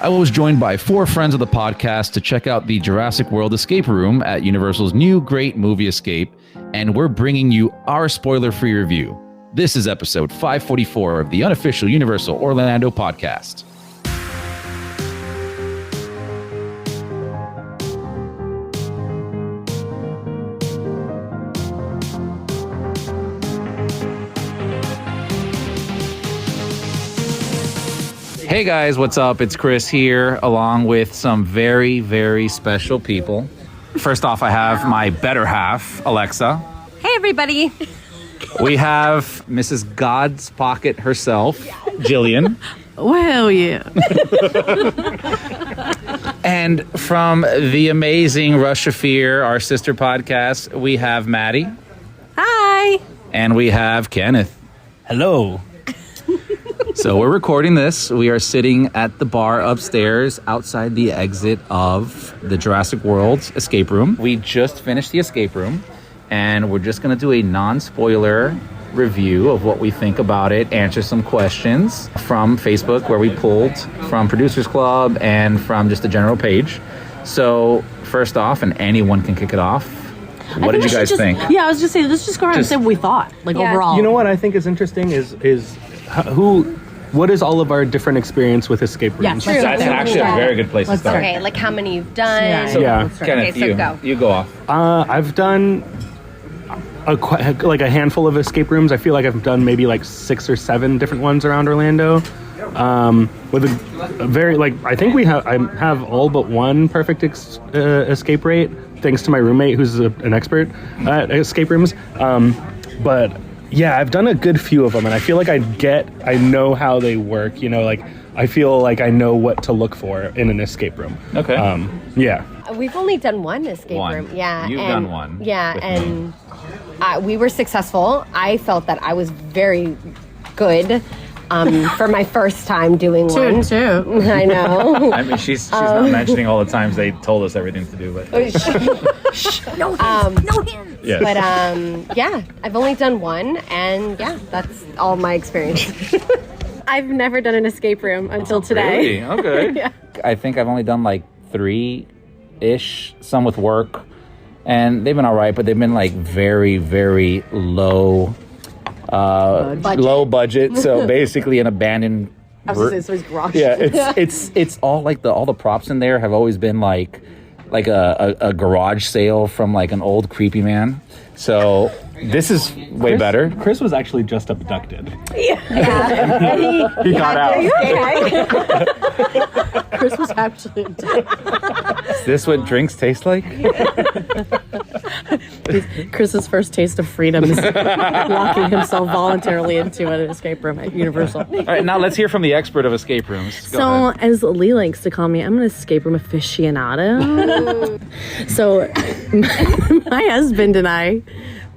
I was joined by 4 friends of the podcast to check out the Jurassic World Escape Room at Universal's new great movie Escape, and we're bringing you our spoiler-free review. This is episode 544 of the Unofficial Universal Orlando Podcast. Hey guys, what's up? It's Chris here, along with some very, very special people. First off, I have my better half, Alexa. Hey everybody. We have Mrs. God's Pocket herself, Jillian. Well, yeah. And from the amazing Rush of Fear, our sister podcast, we have Maddie. Hi. And we have Kenneth. Hello. So we're recording this. We are sitting at the bar upstairs outside the exit of the Jurassic World Escape Room. We just finished the escape room, and we're just going to do a non-spoiler review of what we think about it, answer some questions from Facebook where we pulled from Producers Club and from just the general page. So first off, and anyone can kick it off, what did you guys think? Yeah, I was just saying, let's just go around and say what we thought, overall. You know what I think is interesting is what is all of our different experience with escape rooms? Yeah, true. That's actually a very good place to start. Okay, like how many you've done. Yeah. Kenneth, Okay, so you go off. I've done a handful of escape rooms. I feel like I've done maybe 6 or 7 different ones around Orlando. With a very I think I have all but one perfect escape rate, thanks to my roommate who's an expert at escape rooms. But yeah, I've done a good few of them, and I feel like I know how they work. I feel like I know what to look for in an escape room. Okay. Yeah. We've only done one escape room. Yeah. You've done one. Yeah, and we were successful. I felt that I was very good for my first time doing one. Too. I know. I mean, she's not mentioning all the times they told us everything to do, but No hints. yes. But yeah, I've only done one, and yeah, that's all my experience. I've never done an escape room until today. Really? Okay. Yeah. I think I've only done 3-ish, some with work, and they've been all right, but they've been very, very low budget. So basically an abandoned. I was going to say somebody's garage. Yeah, it's all all the props in there have always been like a garage sale from an old creepy man. So this is way better. Chris was actually just abducted. Yeah. He got out. Chris was actually Is this what drinks taste like? Chris's first taste of freedom is locking himself voluntarily into an escape room at Universal. All right, now let's hear from the expert of escape rooms. Go So, ahead. as Lee likes to call me, I'm an escape room aficionado. So, my husband and I,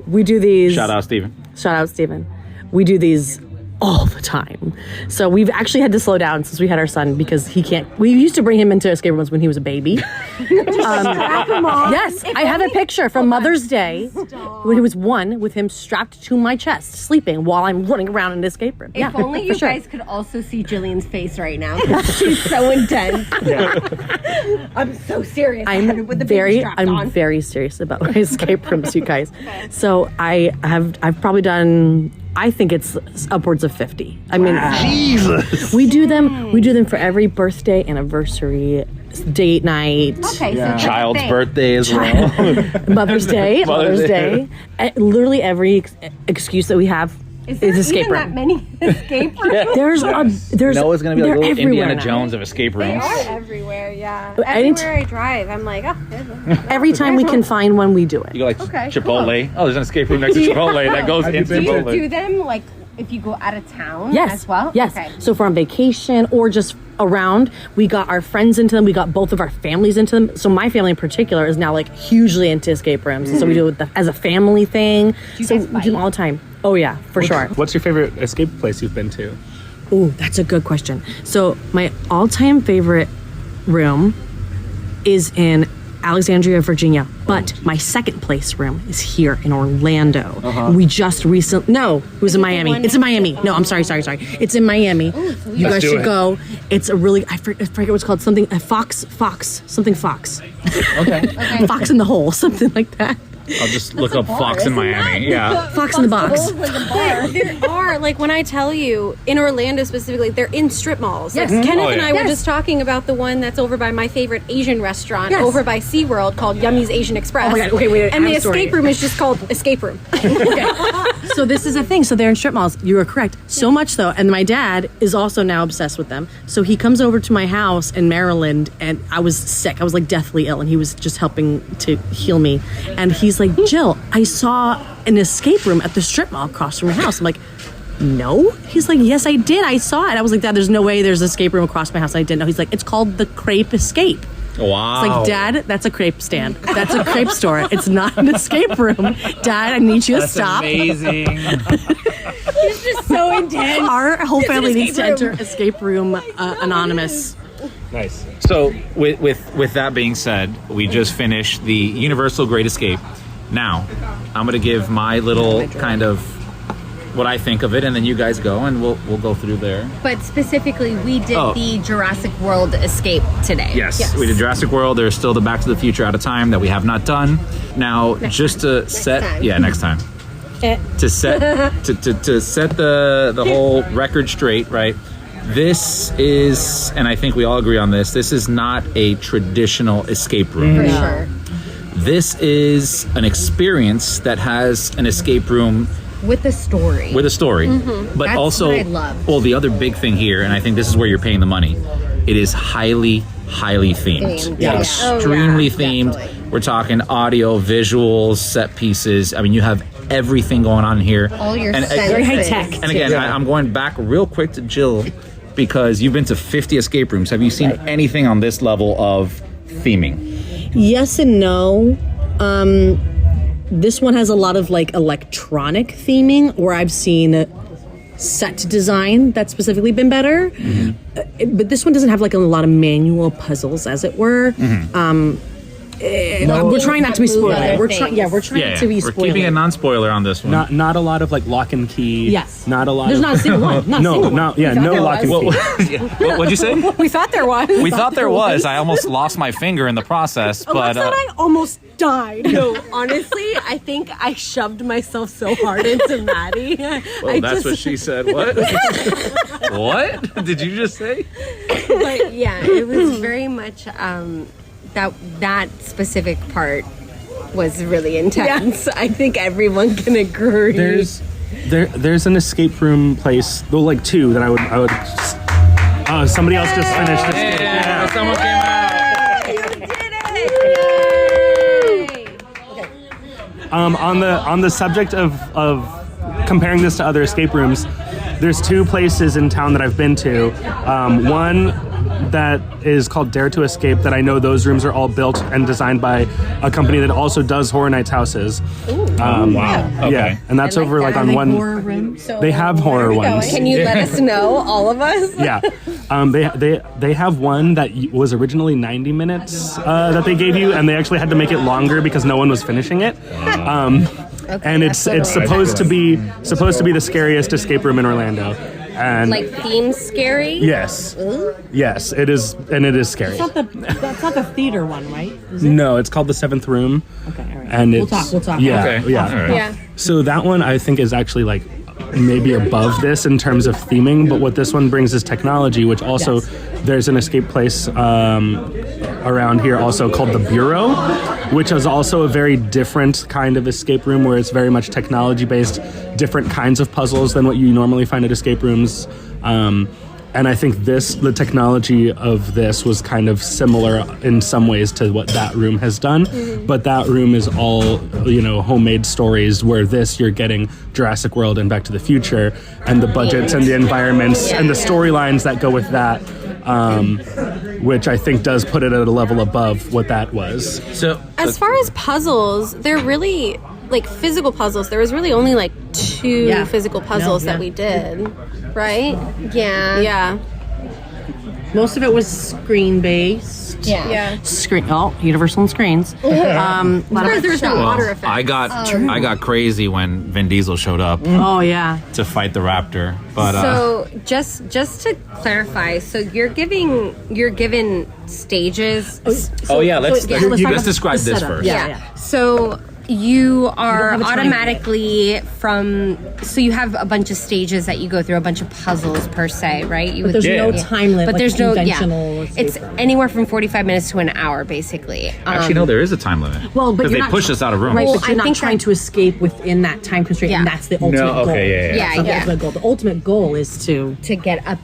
we do these. Shout out, Steven. Shout out, Steven. We do these all the time. So we've actually had to slow down since we had our son because he can't. We used to bring him into escape rooms when he was a baby. Yes, I have a picture from Mother's Day when he was 1 with him strapped to my chest, sleeping while I'm running around in the escape room. If only you guys could also see Jillian's face right now. She's so intense. I'm so serious. I'm very serious about my escape rooms, you guys. Okay. So I've probably done, I think it's upwards of 50. I mean, Jesus. We do them for every birthday, anniversary, date night. Okay, Yeah. so Child's birthday as well. Mother's Day. Mother's Day. Literally every excuse that we have Is there escape even room. that many escape rooms? There's Noah's gonna be like they're little everywhere Indiana now. Jones of escape They rooms. are everywhere, yeah. Any Everywhere I drive, I'm like, oh, there's one. Every time we can find one, we do it. You go Okay, Chipotle. Oh, there's an escape room next to Chipotle that goes Have you into been to- Chipotle. Do you do them if you go out of town Yes. as well? Yes. Okay. So if we're on vacation or just around, we got our friends into them. We got both of our families into them. So my family in particular is now hugely into escape rooms. So we do it as a family thing. you So guys we do them all the time. Oh yeah, for sure. What's your favorite escape place you've been to? Ooh, that's a good question. So my all-time favorite room is in Alexandria, Virginia. But my second place room is here in Orlando. We just recently, no, it was in Miami. It's in Miami. No, I'm sorry. It's in Miami. You guys should go. It's a really, I forget what it's called. Something, Fox. Okay. Fox in the Hole, something like that. I'll just look up Fox in Miami. Yeah. Fox in the Box. There are, like, when I tell you, in Orlando specifically, they're in strip malls. Yes. Like, Kenneth Oh, and yeah. I were just talking about the one that's over by my favorite Asian restaurant, Yes. over by SeaWorld, called Yummy's Asian Express. Oh my God, okay, wait, I and have the a story. escape room is just called Escape Room. So this is a thing. So they're in strip malls. You are correct. So much so. And my dad is also now obsessed with them. So he comes over to my house in Maryland, and I was sick. I was like deathly ill, and he was just helping to heal me. And he's like, Jill, I saw an escape room at the strip mall across from your house. I'm like, no. He's like, yes, I did. I saw it. I was like, Dad, there's no way there's an escape room across my house. I didn't know. He's like, it's called the Crepe Escape. Wow. It's like, Dad, that's a crepe stand. That's a crepe store. It's not an escape room. Dad, I need you to That's stop. amazing. It's just so intense. Our whole family needs to escape enter escape room anonymous. Nice. So with that being said, we just finished the Universal Great Escape. Now, I'm going to give my little kind of what I think of it, and then you guys go, and we'll go through there. But specifically, we did Oh. the Jurassic World Escape today. Yes, we did Jurassic World. There's still the Back to the Future Out of Time that we have not done. Now, just to set, time. yeah, next time. To set to set the whole record straight, right? This is, and I think we all agree on this. This is not a traditional escape room. For sure. This is an experience that has an escape room With a story. with a story, but That's also, what I love. well, the other big thing here, and I think this is where you're paying the money. It is highly themed. Themed, It's yeah. extremely Oh, yeah, themed. definitely. We're talking audio, visuals, set pieces. I mean, you have everything going on here. All your and, senses. Very high tech. And again, I'm going back real quick to Jill because you've been to 50 escape rooms. Have you seen anything on this level of theming? Yes and no. This one has a lot of like electronic theming, where I've seen set design that's specifically been better. But this one doesn't have like a lot of manual puzzles, as it were. We're trying not to be spoiler. We're trying not to be We're spoiler. keeping a non-spoiler on this one. Not a lot of like lock and key. Yes. Not a lot. There's of, not a single one. Not a no, single not one. yeah, no there lock and was. key. What'd you say? We thought there was. We thought there was. I almost lost my finger in the process, but I almost died. No, honestly, I think I shoved myself so hard into Maddie. well, that's what she said. What? What did you just say? But yeah, it was very much that specific part was really intense. I think everyone can agree. There's an escape room place. Well, like two that I would. Oh, somebody else just finished. Yeah, someone came out. On the subject of comparing this to other escape rooms, there's two places in town that I've been to. One that is called Dare to Escape, that I know those rooms are all built and designed by a company that also does Horror Nights houses. Wow. Okay. Yeah, and that's I like over that. like I on like one. Horror room. They have horror ones. Can you let us know, all of us? Yeah, they have one that was originally 90 minutes that they gave you, and they actually had to make it longer because no one was finishing it. And it's supposed to be the scariest escape room in Orlando. And Like theme scary? yes, yes, it is, and it is scary. That's not the theater one, right? Is it? No, it's called the Seventh Room. Okay, all right. And We'll it's, talk. Yeah, Okay. yeah. All right. Yeah. So that one I think is actually like maybe above this in terms of theming, but what this one brings is technology, which also there's an escape place around here also called the Bureau, which is also a very different kind of escape room where it's very much technology based, different kinds of puzzles than what you normally find at escape rooms. And I think the technology of this was kind of similar in some ways to what that room has done. But that room is all, homemade stories, where you're getting Jurassic World and Back to the Future, and the budgets and the environments and the storylines that go with that, which I think does put it at a level above what that was. So As far as puzzles, they're really like physical puzzles. There was really only like two physical puzzles that we did, right? Yeah. Yeah. Most of it was screen based. Yeah. Screen. Oh, Universal and screens. A lot of There's no water effect. I got crazy when Vin Diesel showed up Oh yeah. to fight the Raptor. But So just to clarify, so you're given stages. let's talk describe the this setup. first. Yeah. So you are have a time automatically so you have a bunch of stages that you go through, a bunch of puzzles per se, right? You But there's no time limit. But like there's no conventional It's anywhere from 45 minutes to an hour, basically. Actually, no, there is a time limit. Well, but because you're they not pushed us out of rooms. Right, Well, but you're I not think trying to escape within that time constraint, and Yeah. that's the ultimate goal. okay, Yeah, That's the yeah. ultimate goal. The ultimate goal is to get up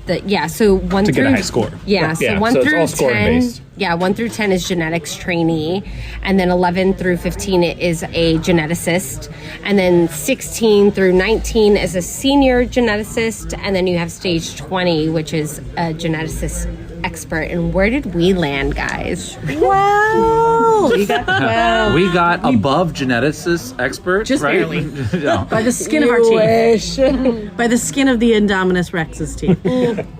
so 1 To through get a high score. Yeah, Right. so Yeah, 1 so it's through all scoring 10. based. Yeah, 1 through 10 is genetics trainee, and then 11 through 15 is a geneticist, and then 16 through 19 is a senior geneticist, and then you have stage 20, which is a geneticist expert. And where did we land, guys? well. You got well. We got above geneticist expert, Just right? barely. No. By the skin of our teeth. By the skin of the Indominus Rex's teeth.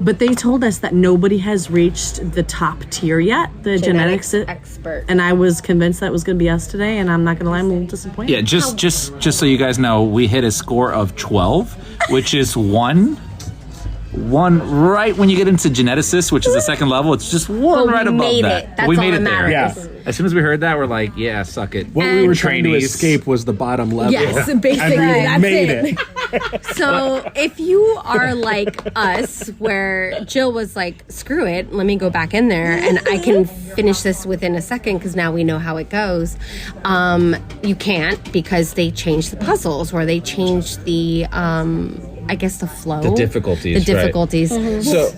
But they told us that nobody has reached the top tier yet, the genetics expert. And I was convinced that was going to be us today, and I'm not going to lie, I'm a little disappointed. Yeah, just so you guys know, we hit a score of 12, which is one right when you get into geneticist, which is the second level. It's just one But right we above made that. it. That's we all made that it there. matters. Yeah. As soon as we heard that, we're like, yeah, suck it. What we were trying to Trainees. escape was the bottom level. Yes, basically, and we that's made it. So if you are like us, where Jill was like, screw it, let me go back in there and I can finish this within a second because now we know how it goes. You can't, because they changed the puzzles, or they changed the I guess the flow. The difficulties, The right. difficulties.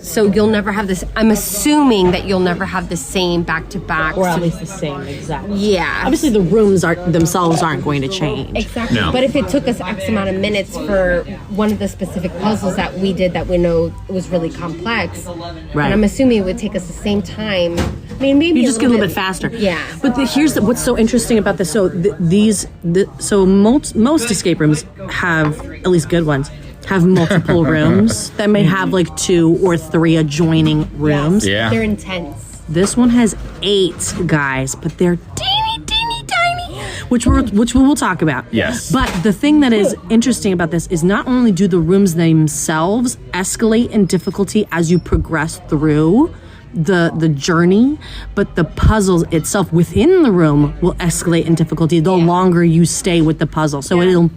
So you'll never have this. I'm assuming that you'll never have the same back-to-back. Or at least the same, exactly. Yeah. Obviously, the rooms themselves aren't going to change. Exactly. No. But if it took us X amount of minutes for one of the specific puzzles that we did that we know was really complex, Right. and I'm assuming it would take us the same time. I mean, maybe You just get a little bit faster. Yeah. But what's so interesting about this. So most escape rooms have, at least good ones, have multiple rooms that may have like 2 or 3 adjoining rooms. Yeah. They're intense. This one has 8 guys, but they're teeny tiny, which we will talk about. Yes. But the thing that is interesting about this is not only do the rooms themselves escalate in difficulty as you progress through the journey, but the puzzles itself within the room will escalate in difficulty the longer you stay with the puzzle. So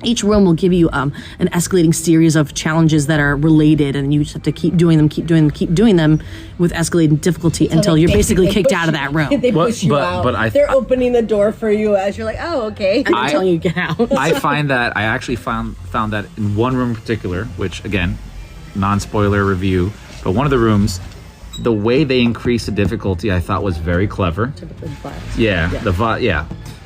each room will give you an escalating series of challenges that are related, and you just have to keep doing them with escalating difficulty until you're basically kicked out of that room. They push you out. But They're opening the door for you as you're like, oh, okay. Until you get out. I find that I actually found that in one room in particular, which again, non-spoiler review, but one of the rooms, the way they increased the difficulty I thought was very clever.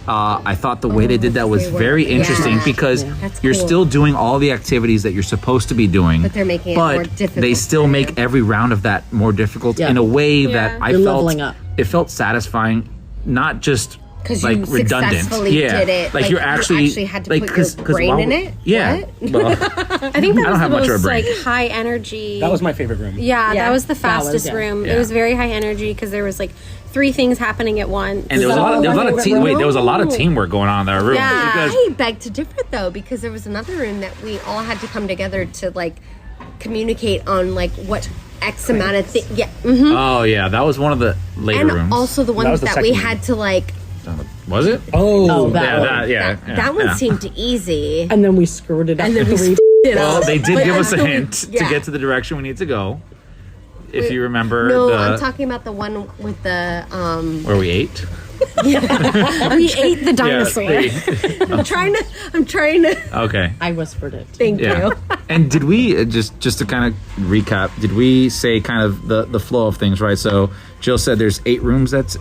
I thought the way they did that was very interesting because That's you're cool. still doing all the activities that you're supposed to be doing, But they're making it but more difficult they still for make you. every round of that more difficult Yeah. in a way that I You're felt leveling up. it felt satisfying, not just 'Cause like you redundant. successfully Yeah, did it. like Like, you're you actually had to like put your brain in it? Yeah, What? well, I think that I don't was have the much of a most brain. like high energy. That was my favorite room. Yeah, Yeah. that was the That was, fastest yeah. room. Yeah. It was very high energy because there was like 3 things happening at once. and there was a lot of room? teamwork going on in that room. Yeah. Because I beg to differ though, because there was another room that we all had to come together to like communicate on like what X amount of things. Yeah. Mm-hmm. oh yeah, that was one of the later And rooms. also the ones was the that we second had to like. Was it? Oh, That one seemed easy. And then we screwed it up. And then we three. Well, they did give us a hint to Yeah. get to the direction we need to go. If you remember No, the I'm talking about the one with the where we ate. we ate the dinosaur. Yeah, I'm trying to okay. I whispered it. thank Yeah. you. And did we just to kind of recap? Did we say kind of the flow of things, right? So Jill said there's 8 rooms that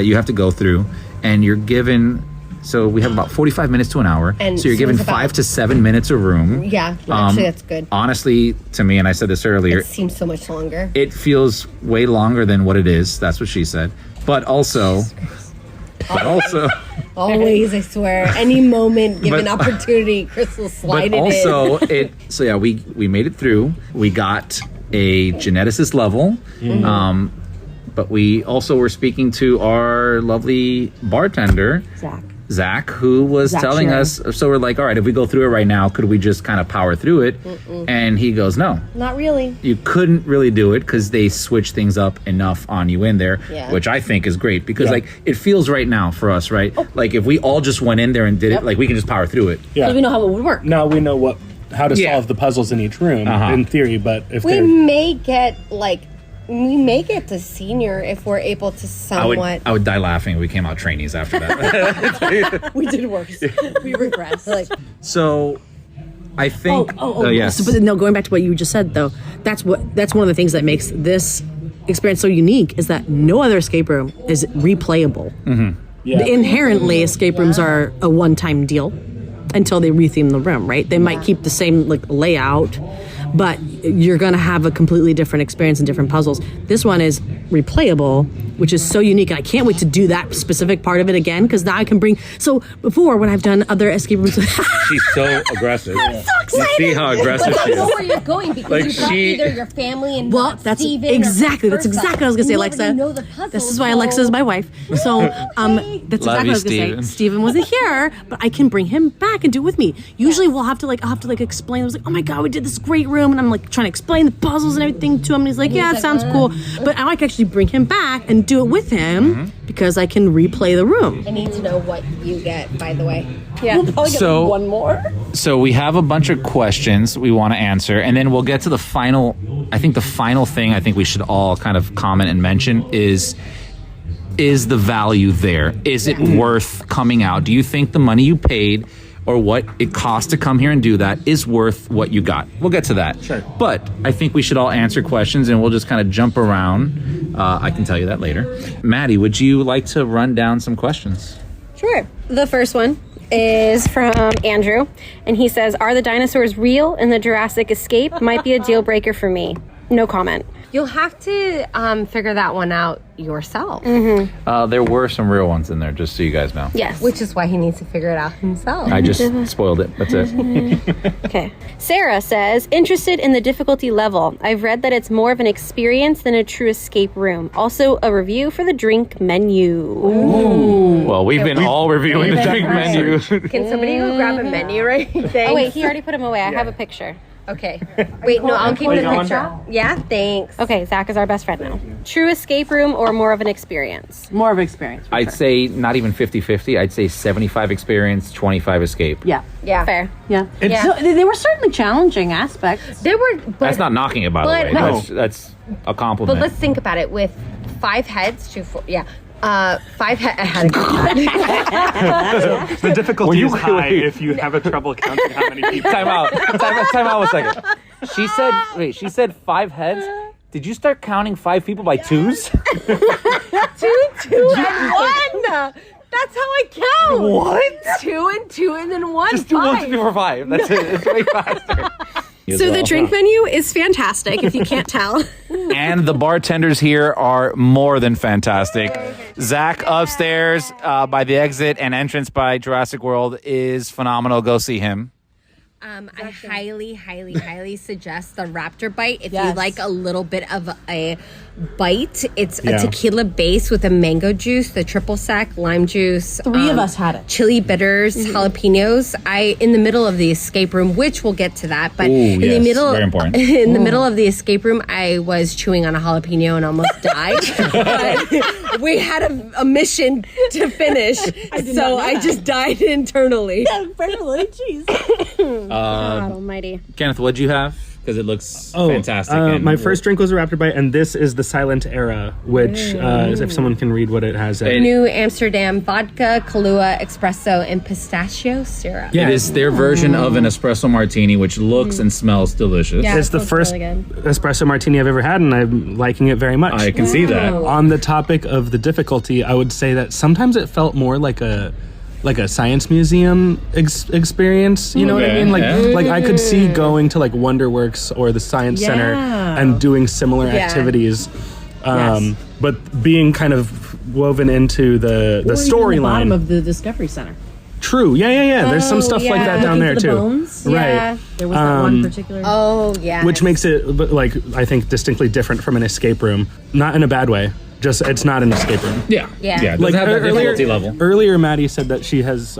you have to go through, and you're given. So we have about 45 minutes to an hour. And so you're so given it's about- 5 to 7 minutes a room. Yeah, actually that's good. Honestly, to me, and I said this earlier, It seems so much longer. it feels way longer than what it is. That's what she said. But also, Always, I swear. Any moment, given But- opportunity, Chris will slide but it in. also so yeah, we made it through. We got a geneticist level. but we also were speaking to our lovely bartender, Zach, who was telling us, so we're like, all right, if we go through it right now, could we just kind of power through it? And he goes, no. Not really. You couldn't really do it because they switch things up enough on you in there, which I think is great because like it feels right now for us, right? Like if we all just went in there and did it, like we can just power through it. Because we know how it would work. Now we know how to solve the puzzles in each room in theory, but if we may get to senior if we're able to somewhat. I would die laughing if we came out trainees after that. We did worse. We regress. So I think yes. So, but no, going back to what you just said though, that's one of the things that makes this experience so unique is that no other escape room is replayable. Inherently, escape rooms are a one-time deal until they retheme the room, right? They might keep the same layout, but you're going to have a completely different experience and different puzzles. This one is replayable, which is so unique. I can't wait to do that specific part of it again because now I can bring. So before, when I've done other escape rooms, she's so aggressive. I'm so excited. You see how aggressive she I know is. where you're going because you brought either your family and that's Steven exactly what I was going to say, Alexa. Know the puzzle, this is why Alexa is my wife. So that's exactly what I was going to say. Steven wasn't here, but I can bring him back and do it with me. Usually I'll have to explain. I was like, oh my God, we did this great room, and I'm like trying to explain the puzzles and everything to him, and he's like, yeah, it sounds cool. But now I can actually bring him back and do it with him because I can replay the room. I need to know what you get, by the way. Yeah. We'll probably get one more. So we have a bunch of questions we want to answer, and then we'll get to the final. I think the final thing I think we should all kind of comment and mention is the value there? Is it worth coming out? Do you think the money you paid or what it costs to come here and do that is worth what you got? We'll get to that. Sure. But I think we should all answer questions, and we'll just kind of jump around. I can tell you that later. Maddie, would you like to run down some questions? Sure. The first one is from Andrew, and he says, are the dinosaurs real in the Jurassic Escape? Might be a deal breaker for me. No comment. You'll have to figure that one out yourself. There were some real ones in there, just so you guys know. Yes. Which is why he needs to figure it out himself. I just spoiled it. That's it. Okay. Sarah says, interested in the difficulty level. I've read that it's more of an experience than a true escape room. Also, a review for the drink menu. Ooh. Well, we've been all reviewing the drink menu. Can somebody go grab a menu right there? Oh, wait, he already put them away. I have a picture. Okay. Wait, no, I'll keep the picture. Yeah, thanks. Okay, Zach is our best friend now. True escape room or more of an experience? More of an experience. I'd say not even 50-50. I'd say 75 experience, 25 escape. Yeah. Yeah. Fair. Yeah. So they were certainly challenging aspects. There were, but That's not knocking it, by the way. no. That's a compliment. But let's think about it. With 5 heads, 5 heads. I had a good time. the difficulty is high if you have a trouble counting how many people. Time out 1 second. She said 5 heads. Did you start counting 5 people by twos? 2, 2, and 1. That's how I count. What? 2 and 2 and then 1. Just do 1, 2, 3, 4, 5. That's it. It's way faster. So the drink menu is fantastic, if you can't tell. And the bartenders here are more than fantastic. Zach upstairs by the exit and entrance by Jurassic World is phenomenal. Go see him. I highly suggest the Raptor Bite if you like a little bit of a bite. It's a tequila base with a mango juice, the triple sec, lime juice. 3 of us had it. Chili bitters, jalapenos. In the middle of the escape room, which we'll get to that, but in the middle, very important. In the middle of the escape room, I was chewing on a jalapeno and almost died. But we had a mission to finish, so I just died internally. Barely, jeez. God almighty. Kenneth, what'd you have? Because it looks fantastic. My first drink was a Raptor Bite, and this is the Silent Era, which, if someone can read what it has. New Amsterdam vodka, Kahlua, espresso, and pistachio syrup. It is their version of an espresso martini, which looks and smells delicious. Yeah. It's the first really espresso martini I've ever had, and I'm liking it very much. I can see that. On the topic of the difficulty, I would say that sometimes it felt more like a science museum experience, you know what I mean? Like I could see going to like Wonderworks or the Science Center and doing similar activities, but being kind of woven into the storyline. Bottom of the Discovery Center. True, yeah. There's some stuff like that down there the too. Bones. Right. Yeah. There was that one particular. Oh yeah. Which makes it, like, I think distinctly different from an escape room. Not in a bad way. Just it's not an escape room. Yeah. Yeah. It doesn't have that difficulty level. Earlier, Maddie said that she has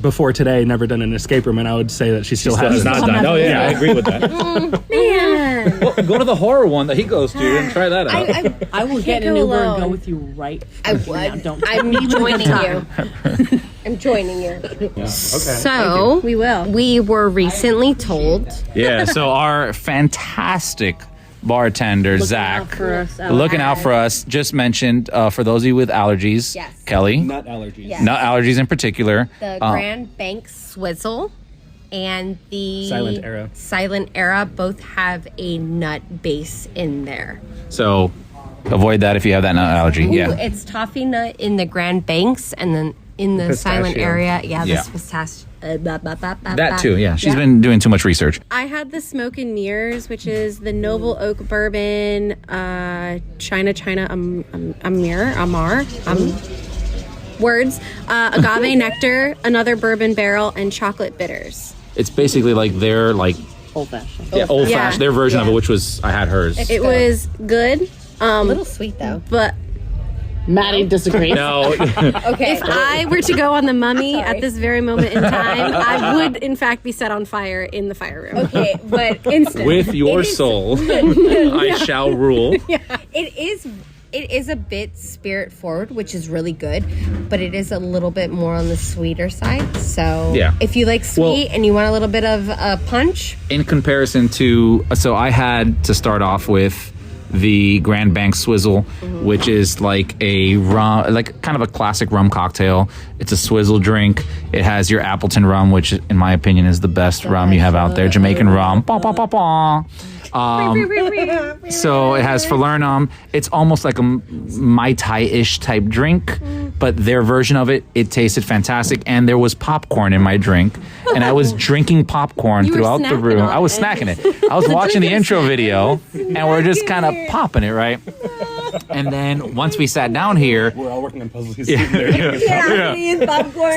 before today never done an escape room, and I would say that she still has not done. Oh yeah, I agree with that. Man. Well, go to the horror one that he goes to and try that out. I will get an Uber and go with you right. I now. would. Don't. I'm joining you. I'm joining you. Okay. So We will. we were recently told. Yeah, so our fantastic bartender, Zach, looking out for us, just mentioned, for those of you with allergies, Yes. Kelly, Nut allergies. Yes. nut allergies in particular. The Grand Bank Swizzle and the Silent Era both have a nut base in there. So avoid that if you have that nut allergy. Ooh, Yeah. it's toffee nut in the Grand Banks, and then in the Silent Area, this pistachio. That too, yeah. She's been doing too much research. I had the Smoke and Mirrors, which is the Noble Oak Bourbon, Amar, words, agave nectar, another bourbon barrel, and chocolate bitters. It's basically like their Old fashioned. old Yeah. fashioned, their version of it, which was I had hers. It was good, A little sweet though. but Maddie disagrees. No, Okay. if I were to go on the Mummy at this very moment in time, I would in fact be set on fire in the fire room. Okay, but instant. with your soul, I shall rule. It is a bit spirit forward, which is really good, but it is a little bit more on the sweeter side. So Yeah. if you like sweet and you want a little bit of a punch, In comparison to, so I had to start off with the Grand Bank Swizzle, which is like a rum, like kind of a classic rum cocktail. It's a swizzle drink. It has your Appleton rum, which in my opinion is the best rum you have out there. Jamaican rum. Bah, bah, bah, bah. So it has falernum. It's almost like a Mai Tai-ish type drink, but their version of it, it tasted fantastic. And there was popcorn in my drink, and I was drinking popcorn were throughout the snacking room. on I was it. snacking it. I was watching the intro video, and we're just kind of popping it, right? And then once we sat down here, We're all working on puzzles. popcorn.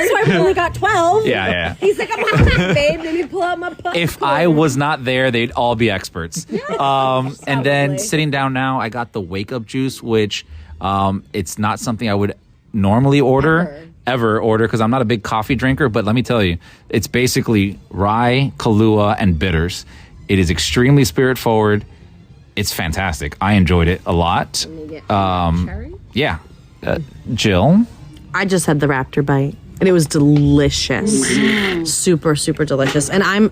So I've only got 12. yeah. He's like, I'm hot, babe. Let me pull out my popcorn. If I was not there, they'd all be experts. And then sitting down now, I got the wake up juice, which it's not something I would normally ever order because I'm not a big coffee drinker. But let me tell you, it's basically rye, Kahlua, and bitters. It is extremely spirit forward. It's fantastic. I enjoyed it a lot. Yeah. Jill? I just had the Raptor bite, and it was delicious, super, super delicious. And I'm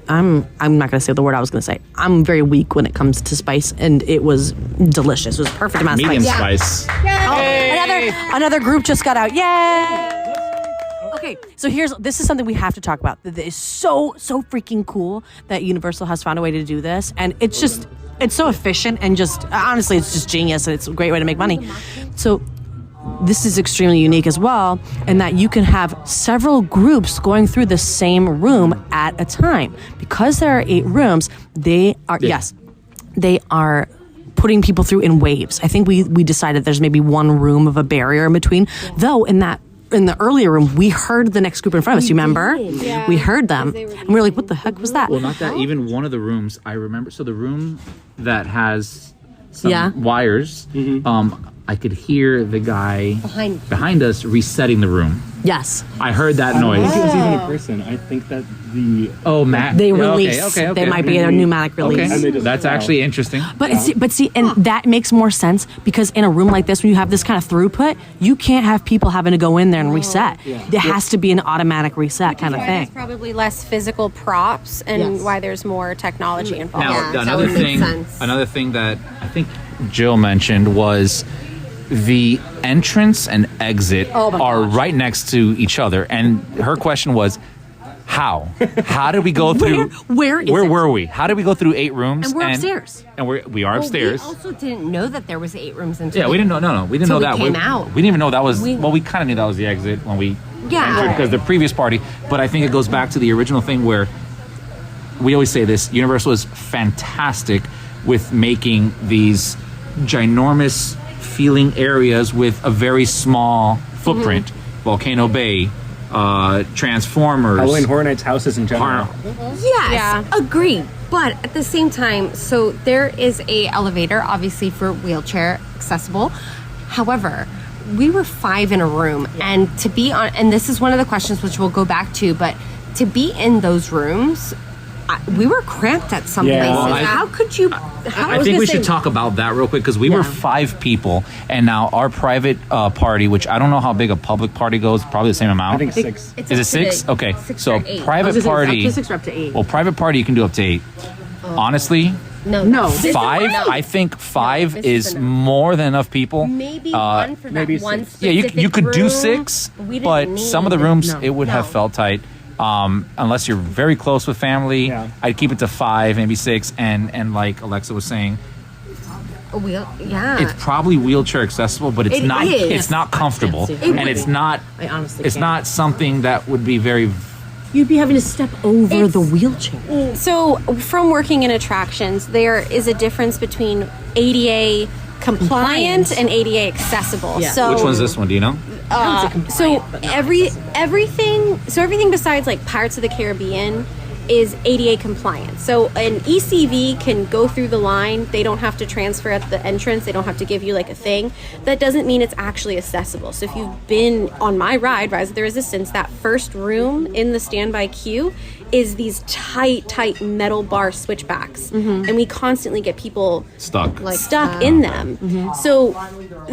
not gonna say the word I was gonna say. I'm very weak when it comes to spice, and it was delicious. It was perfect amount of Medium spice. spice. Another group just got out. Yay! Okay, so this is something we have to talk about. That is so freaking cool that Universal has found a way to do this, and it's so efficient and just honestly, it's just genius, and it's a great way to make money. So this is extremely unique as well, in that you can have several groups going through the same room at a time. Because there are 8 rooms, they are putting people through in waves. I think we decided there's maybe one room of a barrier in between. Though in the earlier room, we heard the next group in front of us. You remember? Yeah. We heard them, and we were like, "What the heck was that?" Well, not that. Even one of the rooms, I remember. So the room that has some Yeah. wires, I could hear the guy behind us resetting the room. Yes, I heard that I don't noise. think it's even a person. I think that the Matt. they Okay, release. okay. They might be a pneumatic release. And they just That's fell. actually interesting. But see, and that makes more sense because in a room like this, when you have this kind of throughput, you can't have people having to go in there and reset. There has to be an automatic reset kind of There's thing. probably less physical props and why there's more technology involved. Now, that another would make thing, sense. another thing that I think Jill mentioned was the entrance and exit are right next to each other, and her question was, how? How did we go through? Where is Where it? were we? How did we go through 8 rooms? And we're upstairs. And we are upstairs. We also didn't know that there was 8 rooms until Yeah, we didn't know. No, we didn't know Until that. we came out. We didn't even know that was. We- well, we kind of knew that was the exit when we Yeah. entered because the previous party. But I think it goes back to the original thing where we always say this: Universal is fantastic with making these ginormous feeling areas with a very small footprint. Volcano Bay, Transformers, Halloween Horror Nights houses in general. Yes, Yeah. agreed. But at the same time, so there is a elevator, obviously for wheelchair accessible, However, we were 5 in a room, and to be on, and this is one of the questions which we'll go back to, but to be in those rooms, we were cramped at some places. Well, How could you? I think we should talk about that real quick because we were 5 people, and now our private party, which I don't know how big a public party goes, probably the same amount. I think 6. Is it 6? Okay, 6 so or 8. private party. Up to 6 or up to 8. Well, private party you can do up to 8. Honestly, No. 5. I think 5 this is is enough. more than enough people. Maybe one for maybe that one. six. Yeah, Specific you could do room, 6, we didn't but need some of the rooms No. it would have No. felt tight. Unless you're very close with family, Yeah. I'd keep it to 5, maybe 6, and like Alexa was saying, Yeah. it's probably wheelchair accessible, but it's It not. is. It's not comfortable, It and it's not. I honestly It's can't. not something that would be very. You'd be having to step over It's- the wheelchair. So, from working in attractions, there is a difference between ADA compliant and ADA accessible. Yeah. So, Which one's this one? Do you know? So everything besides like Pirates of the Caribbean is ADA compliant. So an ECV can go through the line. They don't have to transfer at the entrance. They don't have to give you like a thing. That doesn't mean it's actually accessible. So if you've been on my ride, Rise of the Resistance, that first room in the standby queue is these tight metal bar switchbacks. And we constantly get people Stuck. stuck in them. So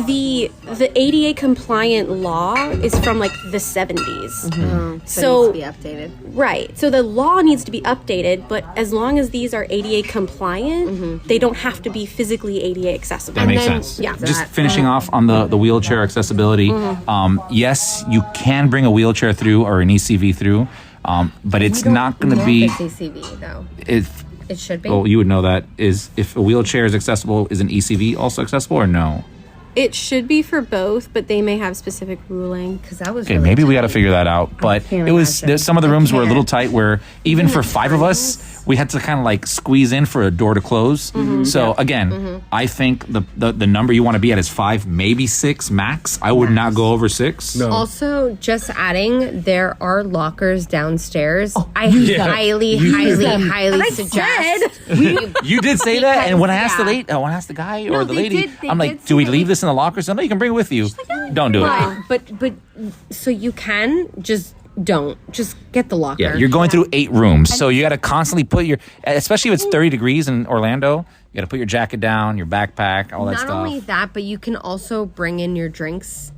the ADA compliant law is from like the 70s. so it needs to be updated. Right. So the law needs to be updated, but as long as these are ADA compliant, they don't have to be physically ADA accessible. That makes then- sense. yeah. Just finishing off on the wheelchair accessibility. Yes, you can bring a wheelchair through or an ECV through, but it's not going to be. It's ACV though. If It should be. well, you would know that is if a wheelchair is accessible, is an ECV also accessible or no? It should be for both, but they may have specific ruling. Because that was Okay, really maybe we got to tight. figure that out. But can't it was imagine. there's some of the rooms were a little can't. tight where even for 5 of us, we had to kind of like squeeze in for a door to close. So again, I think the number you want to be at is 5, maybe 6 max. I would not go over 6. No. Also, just adding, there are lockers downstairs. I highly suggest. You did say that, and when I asked when I asked the guy or the they lady, did- they I'm did like, say "Do we that leave this in the locker?" So no, you can bring it with you. Don't do it. Fine, but so you can just don't just get the locker. Yeah, you're going through 8 rooms, so you got to constantly put your, especially if it's 30 degrees in Orlando, you got to put your jacket down, your backpack, all that Not stuff. only that, but you can also bring in your drinks.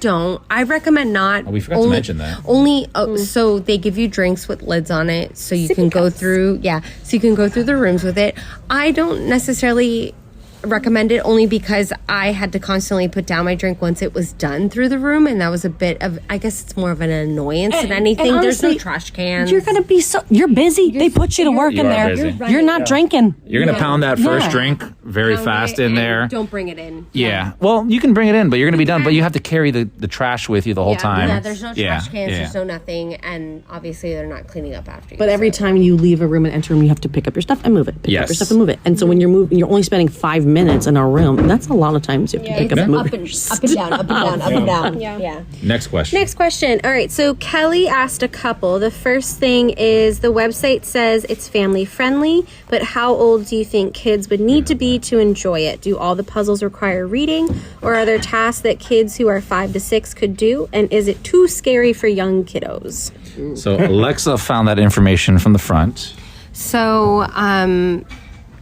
Don't. I recommend not. Oh, we forgot to mention that. Only so they give you drinks with lids on it, so you can go through. Yeah, so you can go through the rooms with it. I don't necessarily recommend it only because I had to constantly put down my drink once it was done through the room, and that was a bit of, I guess it's more of an annoyance than anything. and There's no honestly, trash cans. You're gonna be you're busy. They put you to work You in are there. busy. You're not drinking. You're gonna pound that first Yeah. drink very Pound fast it in and there. Don't bring it in. Yeah. Well, you can bring it in, but you're gonna be done. But you have to carry the trash with you the whole time. Yeah, there's no trash cans, yeah. there's no nothing, and obviously they're not cleaning up after you. But every so. time you leave a room and enter a room, you have to pick up your stuff and move it. Pick up Yes. your stuff and move it. And so when you're moving, you're only spending 5 minutes in a room. That's a lot of times you have to pick up and move up it. and down, up and down, up and down. Yeah. Next question. Next question. All right, so Kelly asked a couple. The first thing is the website says it's family friendly, but how old do you think kids would need to be to enjoy it? Do all the puzzles require reading, or are there tasks that kids who are 5 to 6 could do? And is it too scary for young kiddos? So Alexa found that information from the front. So,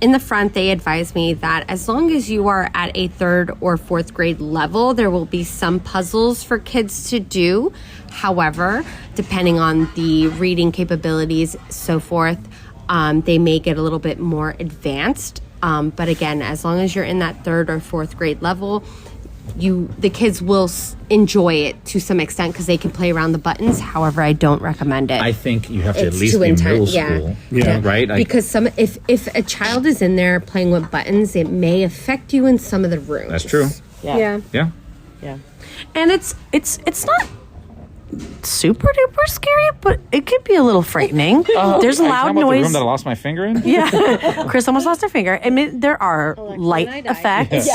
in the front, they advised me that as long as you are at a 3rd or 4th grade level, there will be some puzzles for kids to do. However, depending on the reading capabilities, so forth, they may get a little bit more advanced. But again, as long as you're in that 3rd or 4th grade level, the kids will enjoy it to some extent because they can play around the buttons. However, I don't recommend it. I think you have to It's at least too be intense, middle school. Yeah. Right? Because if a child is in there playing with buttons, it may affect you in some of the rooms. That's true. Yeah. Yeah. Yeah. And it's not super duper scary, but it could be a little frightening. There's Are you loud talking about the room noise. that I lost my finger in? Yeah, Chris almost lost her finger. I mean, there are light effects.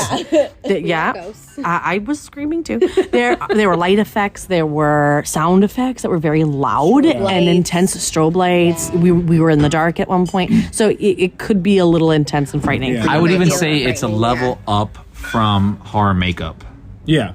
Yeah, I was screaming too. There were light effects. There were sound effects that were very loud and intense. Strobe lights. We were in the dark at one point, so it could be a little intense and frightening. Yeah. I would even Might be say a little it's a frightening, level up from horror makeup. Yeah.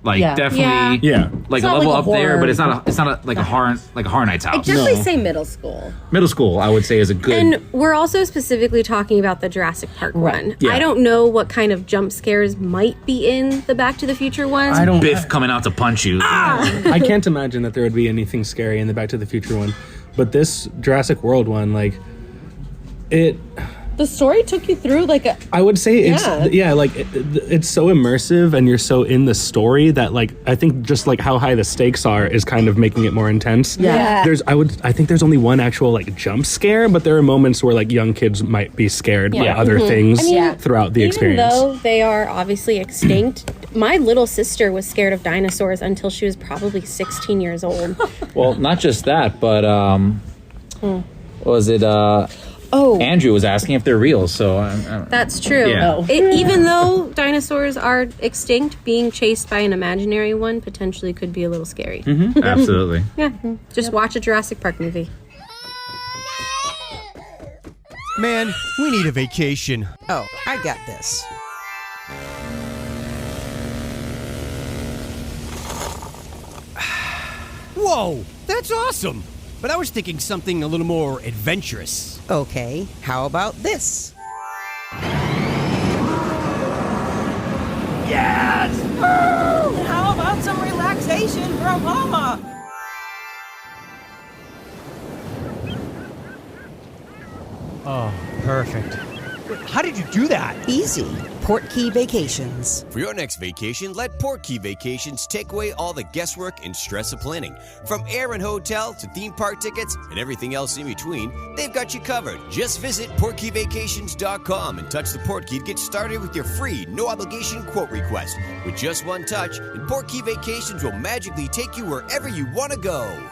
Like Yeah. definitely, Yeah. like It's a not level like a up there, horror. but it's not like a horror night's I house. definitely say middle school. Middle school, I would say, is a good. And we're also specifically talking about the Jurassic Park one. Yeah. I don't know what kind of jump scares might be in the Back to the Future one. I don't. Biff coming out to punch you. I can't imagine that there would be anything scary in the Back to the Future one, but this Jurassic World one, like it. The story took you through like a. I would say it's so immersive and you're so in the story that like I think just like how high the stakes are is kind of making it more intense. Yeah. I think there's only one actual like jump scare, but there are moments where like young kids might be scared by other things throughout the experience. Even though they are obviously extinct, my little sister was scared of dinosaurs until she was probably 16 years old. Well, not just that, but was it? Andrew was asking if they're real. So That's true. Yeah. Even though dinosaurs are extinct, being chased by an imaginary one potentially could be a little scary. absolutely. Yeah, just watch a Jurassic Park movie. Man, we need a vacation. Oh, I got this. Whoa, that's awesome! But I was thinking something a little more adventurous. Okay, how about this? Yes! Woo! How about some relaxation from Mama? Oh, perfect. Wait, how did you do that? Easy. PortKey Vacations. For your next vacation, let PortKey Vacations take away all the guesswork and stress of planning. From air and hotel to theme park tickets and everything else in between, they've got you covered. Just visit PortKeyVacations.com and touch the PortKey to get started with your free, no-obligation quote request. With just one touch, and PortKey Vacations will magically take you wherever you want to go.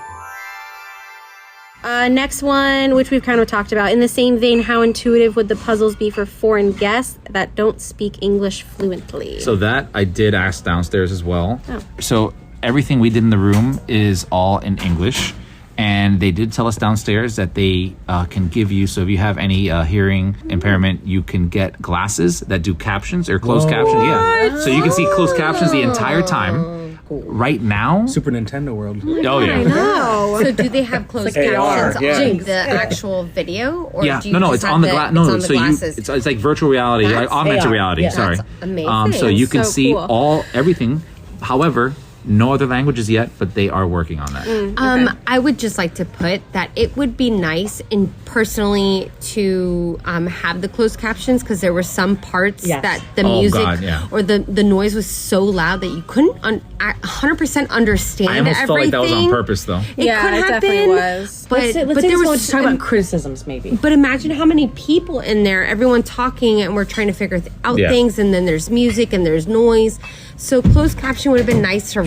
Next one, which we've kind of talked about. In the same vein, how intuitive would the puzzles be for foreign guests that don't speak English fluently? So that I did ask downstairs as well. Oh. So everything we did in the room is all in English. And they did tell us downstairs that they can give you, so if you have any hearing impairment, you can get glasses that do captions or closed captions. Yeah. So you can see closed captions the entire time. Right now, Super Nintendo World. oh yeah, So do they have closed captions on the actual video, or yeah. do you No, just it's have on the it's glass. on No, the so glasses? it's like virtual reality, like augmented reality. Sorry, That's amazing. So you can So see cool. everything. However, no other languages yet, but they are working on that. I would just like to put that it would be nice and personally to have the closed captions, because there were some parts that the music or the noise was so loud that you couldn't 100% understand I almost everything. felt like that was on purpose, though. It could have been, Let's but say there was talk about criticisms, maybe. But imagine how many people in there, everyone talking, and we're trying to figure out Yeah. things, and then there's music and there's noise. So closed caption would have been nice to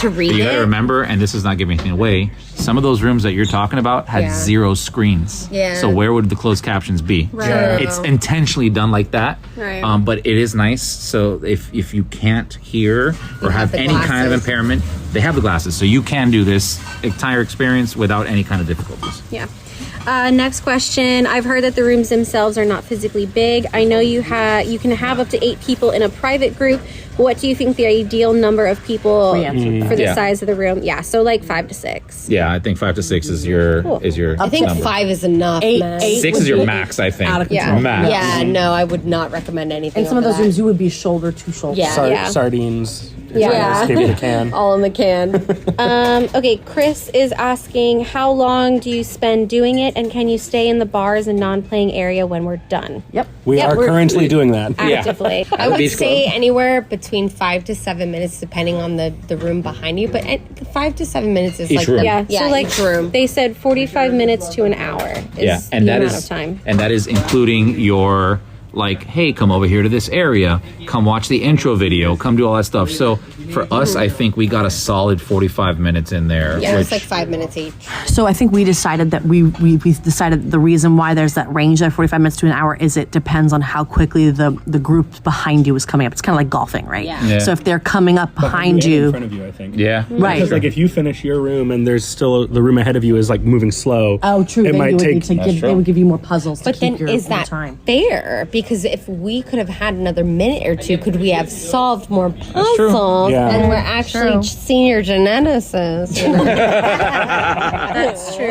read You it. gotta remember, and this is not giving anything away, some of those rooms that you're talking about had 0 screens. Yeah. So where would the closed captions be? Right. It's intentionally done like that. Right. But it is nice. So if you can't hear or have the any kind of glasses. impairment, they have the glasses. So you can do this entire experience without any kind of difficulties. Yeah. Next question. I've heard that the rooms themselves are not physically big. I know you can have up to 8 people in a private group. What do you think the ideal number of people for the size of the room? Yeah, so like 5 to 6. Yeah, I think 5 to 6 is your I think number. 5 is enough, man. 6 is your max, I think. Out of Yeah. control. Max. Yeah, no, I would not recommend anything. In some of over those that. rooms, you would be shoulder to shoulder. Yeah. Sardines. Yeah. Just give you the can. All in the can. Okay, Chris is asking, how long do you spend doing it, and can you stay in the bars and non-playing area when we're done? Yep. We are currently doing that. Actively. I would Beach say Club. anywhere between 5 to 7 minutes, depending on the room behind you. But 5 to 7 minutes is Each like room. So like each room. they said 45 minutes to an hour is And the that amount is of time. and that is including your like, hey, come over here to this area, come watch the intro video, come do all that stuff. So for us, I think we got a solid 45 minutes in there. Yeah, it's which- like 5 minutes each. So I think we decided that we decided the reason why there's that range of 45 minutes to an hour is it depends on how quickly the group behind you is coming up. It's kind of like golfing, right? Yeah. So if they're coming up behind in you, front of you, I think. yeah. right? Because like if you finish your room and there's still the room ahead of you is like moving slow. Oh, true. It Then might you would take. need to they would give you more puzzles But to then keep your is that time. fair? Because because if we could have had another minute or two, could we have solved more true. puzzles? Yeah. And we're actually senior geneticists. That's true.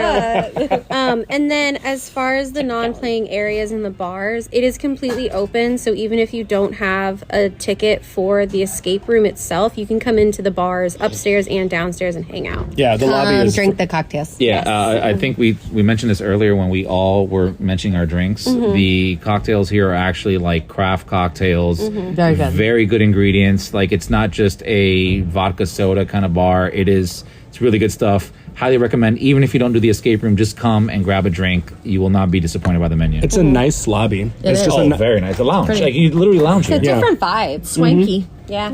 And then as far as the non-playing areas in the bars, it is completely open. So even if you don't have a ticket for the escape room itself, you can come into the bars upstairs and downstairs and hang out. Yeah, the lobby is Drink the cocktails. Yeah, I think we mentioned this earlier when we all were mentioning our drinks. The cocktails here are actually like craft cocktails. Very good. Very good ingredients. Like, it's not just a vodka soda kind of bar. It's really good stuff. Highly recommend. Even if you don't do the escape room, just come and grab a drink. You will not be disappointed by the menu. It's a nice lobby. It's is. just very nice. A lounge. Like, you literally lounge here. It's a different vibe. Swanky. Yeah.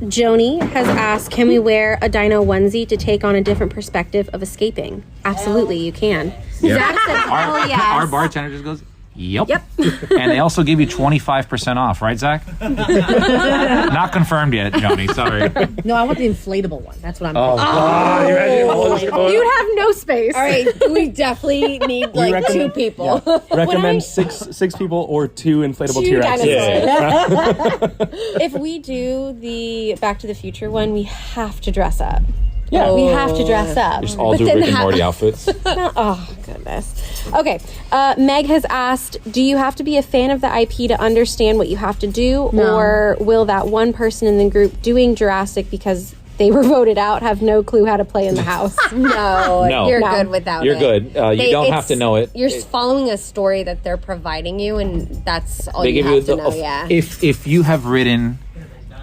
Joni has asked, can we wear a dino onesie to take on a different perspective of escaping? Absolutely, you can. Zach said, "Oh yes." Our bartender just goes, Yep. And they also give you 25% off, right, Zach? Not confirmed yet, Johnny. Sorry. No, I want the inflatable one. That's what I'm You'd have no space. All right, we definitely need like two people. Recommend six people or two inflatable Two T-Rexes. If we do the Back to the Future one, we have to dress up. Yeah, we have to dress up. Just all do Rick and Morty outfits. Oh, goodness. Okay. Meg has asked, do you have to be a fan of the IP to understand what you have to do? No. Or will that one person in the group doing Jurassic because they were voted out have no clue how to play in the house? No. You're good without You're it. good. You don't have to know it. You're following a story that they're providing you, and that's all They you give have you to know. Yeah. If you have ridden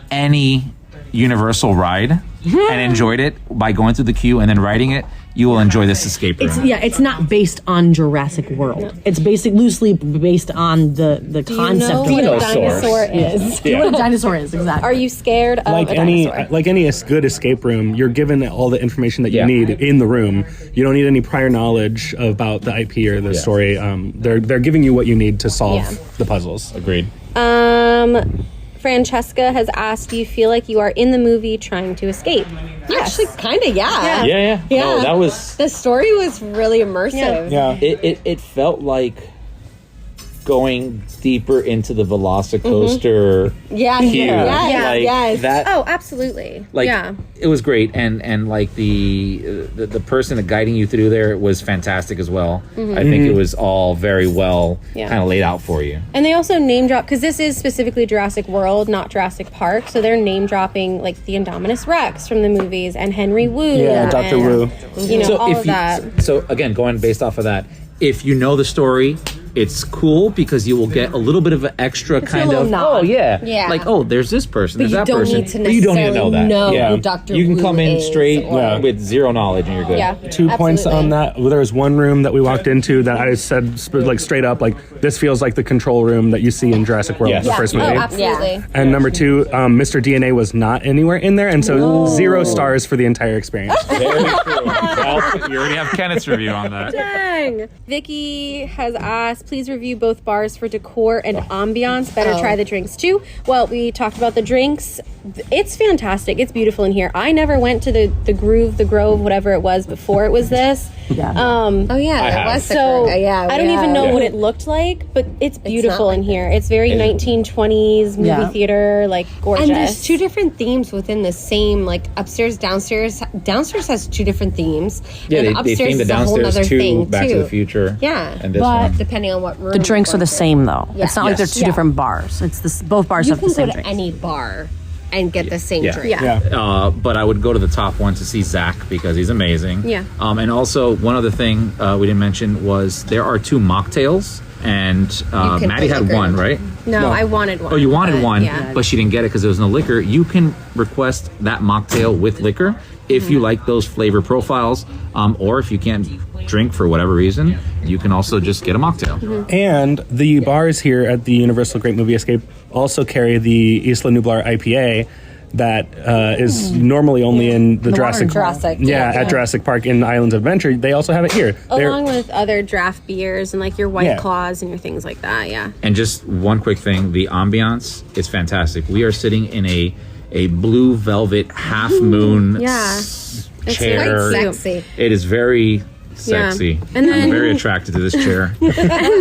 any Universal ride and enjoyed it by going through the queue and then riding it, you will enjoy this escape room. It's not based on Jurassic World. It's loosely based on the concept of what a Dinosaurs. dinosaur is? Do you know what a dinosaur is, exactly. Are you scared of Like a any dinosaur? good escape room, you're given all the information that you need in the room. You don't need any prior knowledge about the IP or the story. They're giving you what you need to solve the puzzles. Agreed. Francesca has asked, do you feel like you are in the movie trying to escape? Actually, kind of, yeah. Yeah. No, that was... The story was really immersive. Yeah. It felt like going deeper into the Velocicoaster. Yeah. queue. Like, yes. That, Oh, absolutely. like, yeah. it was great, and like the person guiding you through there was fantastic as well. I think it was all very well kind of laid out for you. And they also name drop, because this is specifically Jurassic World, not Jurassic Park. So they're name dropping like the Indominus Rex from the movies and Henry Wu. Yeah, Dr. Wu. You know, all of that. So again, going based off of that, if you know the story, it's cool because you will get a little bit of an extra kind of Yeah. like, oh, there's this person, there's you that don't person, need to but you don't need to know necessarily that. know who Dr. You can Wu come in is straight or- with zero knowledge and you're good. Yeah. 2 points on that. There was one room that we walked into that I said like straight up, like, this feels like the control room that you see in Jurassic World, the first movie. Oh, absolutely. And number two, Mr. DNA was not anywhere in there, and so 0 stars for the entire experience. Very true. Well, you already have Kenneth's review on that. Dang. Vicky has asked, please review both bars for decor and ambiance. Better try the drinks too. Well, we talked about the drinks. It's fantastic. It's beautiful in here. I never went to the Grove, whatever it was before it was this. Yeah. It was So yeah. I don't even know what it looked like, but it's beautiful in here. It's very 1920s movie theater, like gorgeous. And there's two different themes within the same, like upstairs, downstairs. Downstairs has two different themes. Yeah, and they upstairs themed the is a whole downstairs other to thing Back to the Future. Yeah. And this But- one. Depending on what room. The drinks are the same, though. Yeah. It's not like they're two different bars. It's this. Both bars You have can the same go to drinks. any bar and get the same drink. But I would go to the top one to see Zach because he's amazing. Yeah. And also, one other thing we didn't mention was there are 2 mocktails, and can Maddie put had liquor one, in. right? No, I wanted one. Oh, you wanted one, yeah. but she didn't get it because there was no liquor. You can request that mocktail with liquor if you like those flavor profiles, or if you can't drink for whatever reason, you can also just get a mocktail. And the bars here at the Universal Great Movie Escape also carry the Isla Nublar IPA that is normally only in the Jurassic. At Jurassic Park in Islands of Adventure. They also have it here. Along with other draft beers and like your White Claws and your things like that, And just one quick thing, the ambiance is fantastic. We are sitting in a blue velvet half moon chair. Quite sexy. It is very Sexy. Yeah. And then- I'm very attracted to this chair. And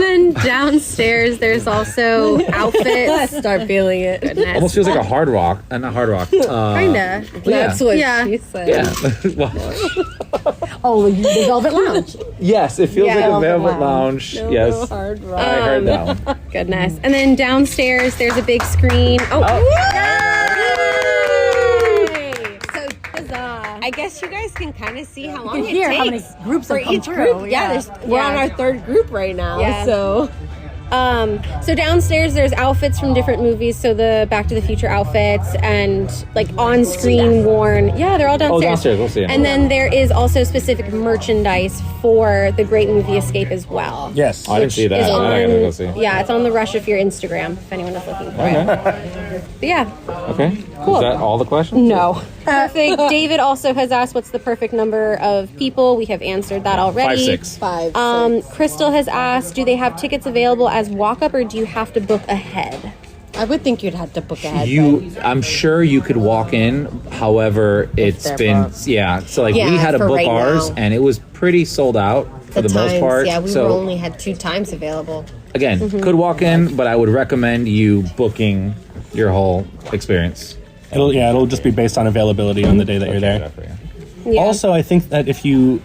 then downstairs, there's also outfits. Start feeling it. Goodness. Almost feels like a hard rock. Not hard rock. Kinda. That's what Yeah. she said. Yeah. Well, Oh, the Velvet Lounge. yes, it feels Yeah. like a Velvet velvet lounge. Yes. Hard rock. I heard that one. Goodness. And then downstairs, there's a big screen. So huzzah. I guess you guys can kind of see how long it hear takes how many groups for have come each through. group. Yeah, we're on our third group right now. Yeah. So So downstairs, there's outfits from different movies. So the Back to the Future outfits and like on-screen worn. Yeah, they're all downstairs. downstairs, we'll see 'em. And then there is also specific merchandise for the Great Movie Escape as well. Yes. I didn't see that. Is I gotta go see. Yeah, it's on the Rush of your Instagram if anyone is looking for it. But yeah, Okay. Cool. Is that all the questions? no. Perfect. David also has asked what's the perfect number of people. We have answered that already. 5, 6. 5. Crystal has asked, do they have tickets available as walk-up or do you have to book ahead? I would think you'd have to book ahead. I'm sure you could walk in. However, it's they're been booked. So like we Yeah, had to for book right ours, now. and it was pretty sold out for the most part. Yeah, we so only had 2 times available. again, could walk in, but I would recommend you booking your whole experience. It'll just be based on availability on the day that you're there. Yeah. Also, I think that if you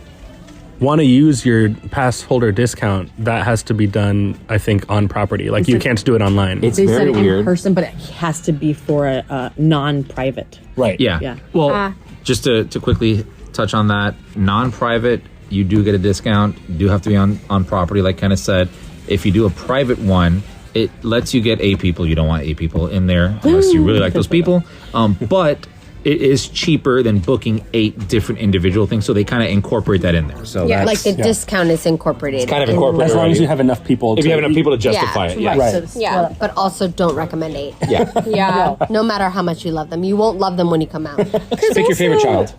want to use your pass holder discount, that has to be done, I think, on property. Like, you can't do it online. It's They said very in weird. person, but it has to be for a non-private. Right. Yeah. Yeah. Well, just to quickly touch on that, non-private, you do get a discount. You do have to be on property, like Kenneth said. If you do a private one, it lets you get 8 people. You don't want 8 people in there unless you really like those people. But it is cheaper than booking 8 different individual things, so they kind of incorporate that in there. So Yeah, that's Like the discount is incorporated. kind of in- incorporated. As long as already. you have enough people. if you have enough people to justify it, yeah. Right. So it's- Yeah. But also don't recommend 8. Yeah. Yeah. No matter how much you love them. You won't love them when you come out. Pick your favorite child.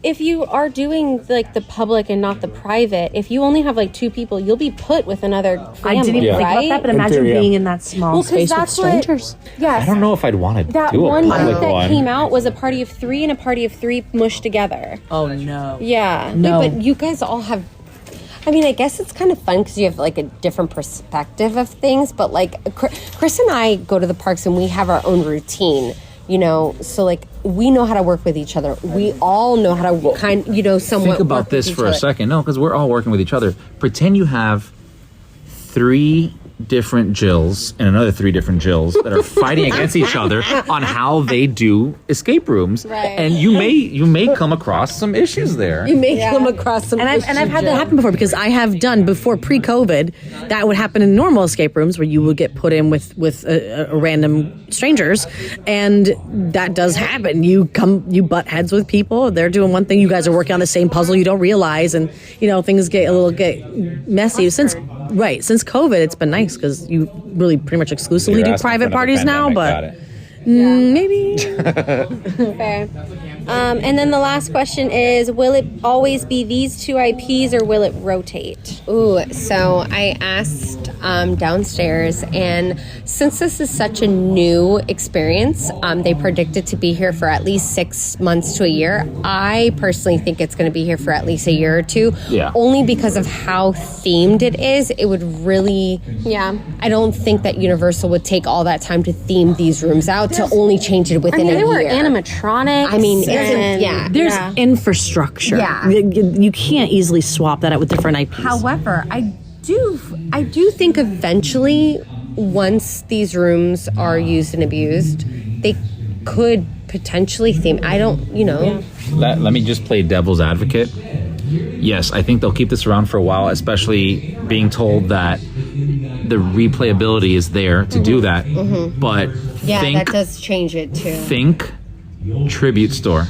If you are doing like the public and not the private, if you only have like 2 people, you'll be put with another family, I didn't even right? think about that, but In imagine theory, yeah. being in that small Well, 'cause space with that's what- strangers. Yes. I don't know if I'd want to That do a one public group that one. came out was a party of 3 and a party of 3 mushed together. Oh no. Yeah. No. But you guys all have. I mean, I guess it's kind of fun because you have like a different perspective of things. But like, Chris and I go to the parks and we have our own routine. You know, so like we know how to work with each other. We all know how to somewhat Think about work with this each for a other. second. No, because we're all working with each other. Pretend you have 3 different Jills and another 3 different Jills that are fighting against each other on how they do escape rooms, Right. and you may come across some issues there. You may come across some And I've had that happen before because I have done before pre-COVID. That would happen in normal escape rooms where you would get put in with random strangers, and that does happen. You butt heads with people. They're doing one thing. You guys are working on the same puzzle. You don't realize, and things get messy. Since COVID, it's been nice because you really pretty much exclusively You're do asking private for another parties now. pandemic. But Got it. maybe. Fair. And then the last question is, will it always be these 2 IPs or will it rotate? Ooh, so I asked downstairs, and since this is such a new experience, they predict it to be here for at least 6 months to a year. I personally think it's going to be here for at least a year or 2. Yeah. Only because of how themed it is. It would really. Yeah. I don't think that Universal would take all that time to theme these rooms out to only change it within a they year. were animatronics. I mean, and- yeah. There's infrastructure. Yeah. You can't easily swap that out with different IPs. However, I do think eventually, once these rooms are used and abused, they could potentially theme. I don't, Let me just play devil's advocate. Yes, I think they'll keep this around for a while, especially being told that the replayability is there to do that. But Yeah, think, that does change it too. think tribute store.